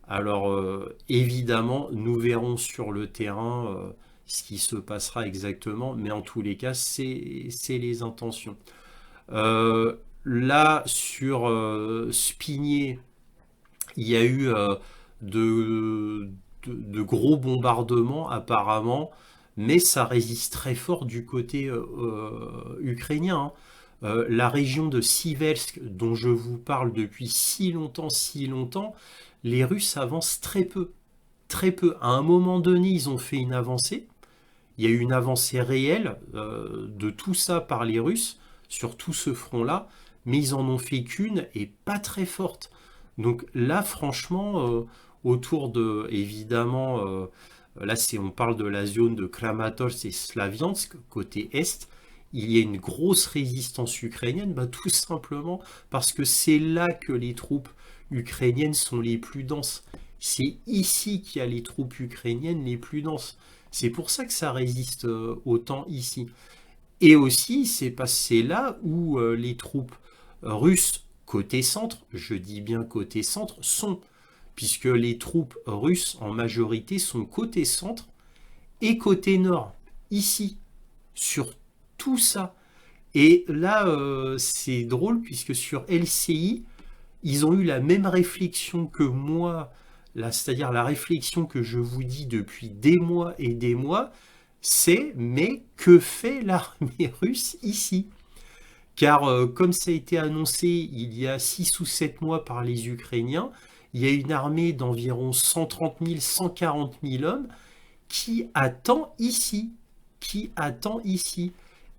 Alors évidemment, nous verrons sur le terrain ce qui se passera exactement, mais en tous les cas, c'est les intentions. Là, sur Spigné, il y a eu de gros bombardements apparemment, mais ça résiste très fort du côté ukrainien, hein. La région de Siversk, dont je vous parle depuis si longtemps, les Russes avancent très peu. Très peu. À un moment donné, ils ont fait une avancée. Il y a eu une avancée réelle de tout ça par les Russes, sur tout ce front-là, mais ils en ont fait qu'une, et pas très forte. Donc là, franchement, autour de, évidemment, là on parle de la zone de Kramatorsk et Slaviansk, côté est, il y a une grosse résistance ukrainienne, tout simplement parce que c'est là que les troupes ukrainiennes sont les plus denses. C'est ici qu'il y a les troupes ukrainiennes les plus denses. C'est pour ça que ça résiste autant ici. Et aussi, c'est là où les troupes russes côté centre, je dis bien côté centre, sont, puisque les troupes russes en majorité sont côté centre et côté nord, ici, sur tout ça. Et là, c'est drôle, puisque sur LCI, ils ont eu la même réflexion que moi, c'est-à-dire la réflexion que je vous dis depuis des mois et des mois, c'est mais que fait l'armée russe ici? Car comme ça a été annoncé il y a 6 ou 7 mois par les Ukrainiens, il y a une armée d'environ 130 000, 140 000 hommes qui attend ici.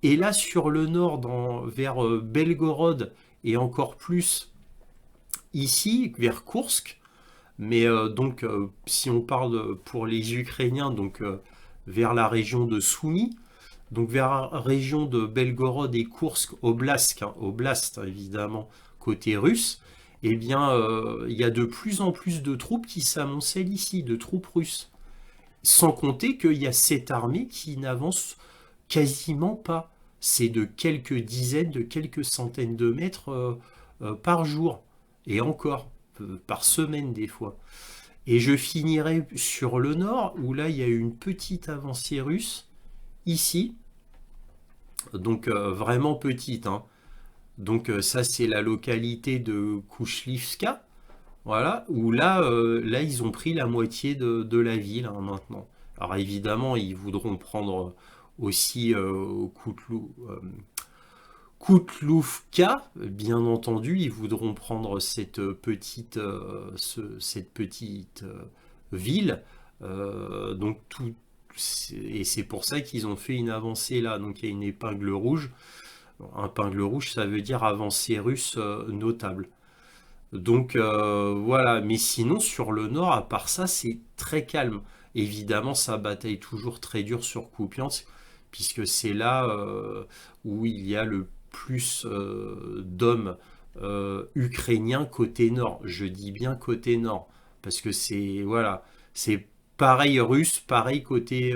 Et là, sur le nord, vers Belgorod, et encore plus ici, vers Koursk, mais donc, si on parle pour les Ukrainiens, donc vers la région de Soumy, donc vers la région de Belgorod et Koursk, Oblast, évidemment, côté russe, eh bien, il y a de plus en plus de troupes qui s'amoncellent ici, de troupes russes. Sans compter qu'il y a cette armée qui n'avance quasiment pas. C'est de quelques dizaines, de quelques centaines de mètres par jour. Et encore, par semaine des fois. Et je finirai sur le nord, où là, il y a une petite avancée russe, ici. Donc, vraiment petite, hein. Donc, ça, c'est la localité de Koushlivska. Voilà, où là, ils ont pris la moitié de la ville, hein, maintenant. Alors évidemment, ils voudront prendre aussi Koutloufka, bien entendu, ils voudront prendre cette petite ville. Donc et c'est pour ça qu'ils ont fait une avancée là. Donc il y a une épingle rouge. Un épingle rouge, ça veut dire avancée russe notable. Donc voilà, mais sinon sur le nord, à part ça, c'est très calme. Évidemment, ça bataille toujours très dur sur Kupiansk, puisque c'est là où il y a le plus d'hommes ukrainiens côté nord. Je dis bien côté nord, parce que c'est voilà, c'est pareil russe, pareil côté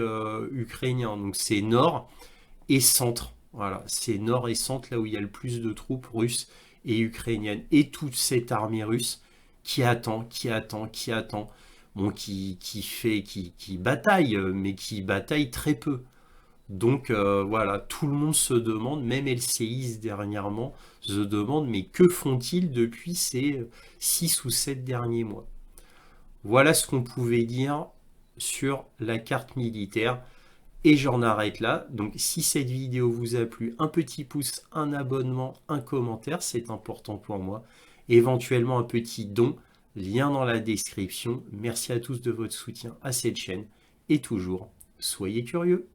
ukrainien. Donc c'est nord et centre. Voilà, c'est nord et centre là où il y a le plus de troupes russes et ukrainiennes. Et toute cette armée russe qui attend, bon, qui bataille, mais qui bataille très peu. Donc voilà, tout le monde se demande, même LCIS dernièrement, se demande, mais que font-ils depuis ces 6 ou 7 derniers mois? Voilà ce qu'on pouvait dire sur la carte militaire. Et j'en arrête là. Donc si cette vidéo vous a plu, un petit pouce, un abonnement, un commentaire, c'est important pour moi. Éventuellement un petit don, lien dans la description. Merci à tous de votre soutien à cette chaîne. Et toujours, soyez curieux.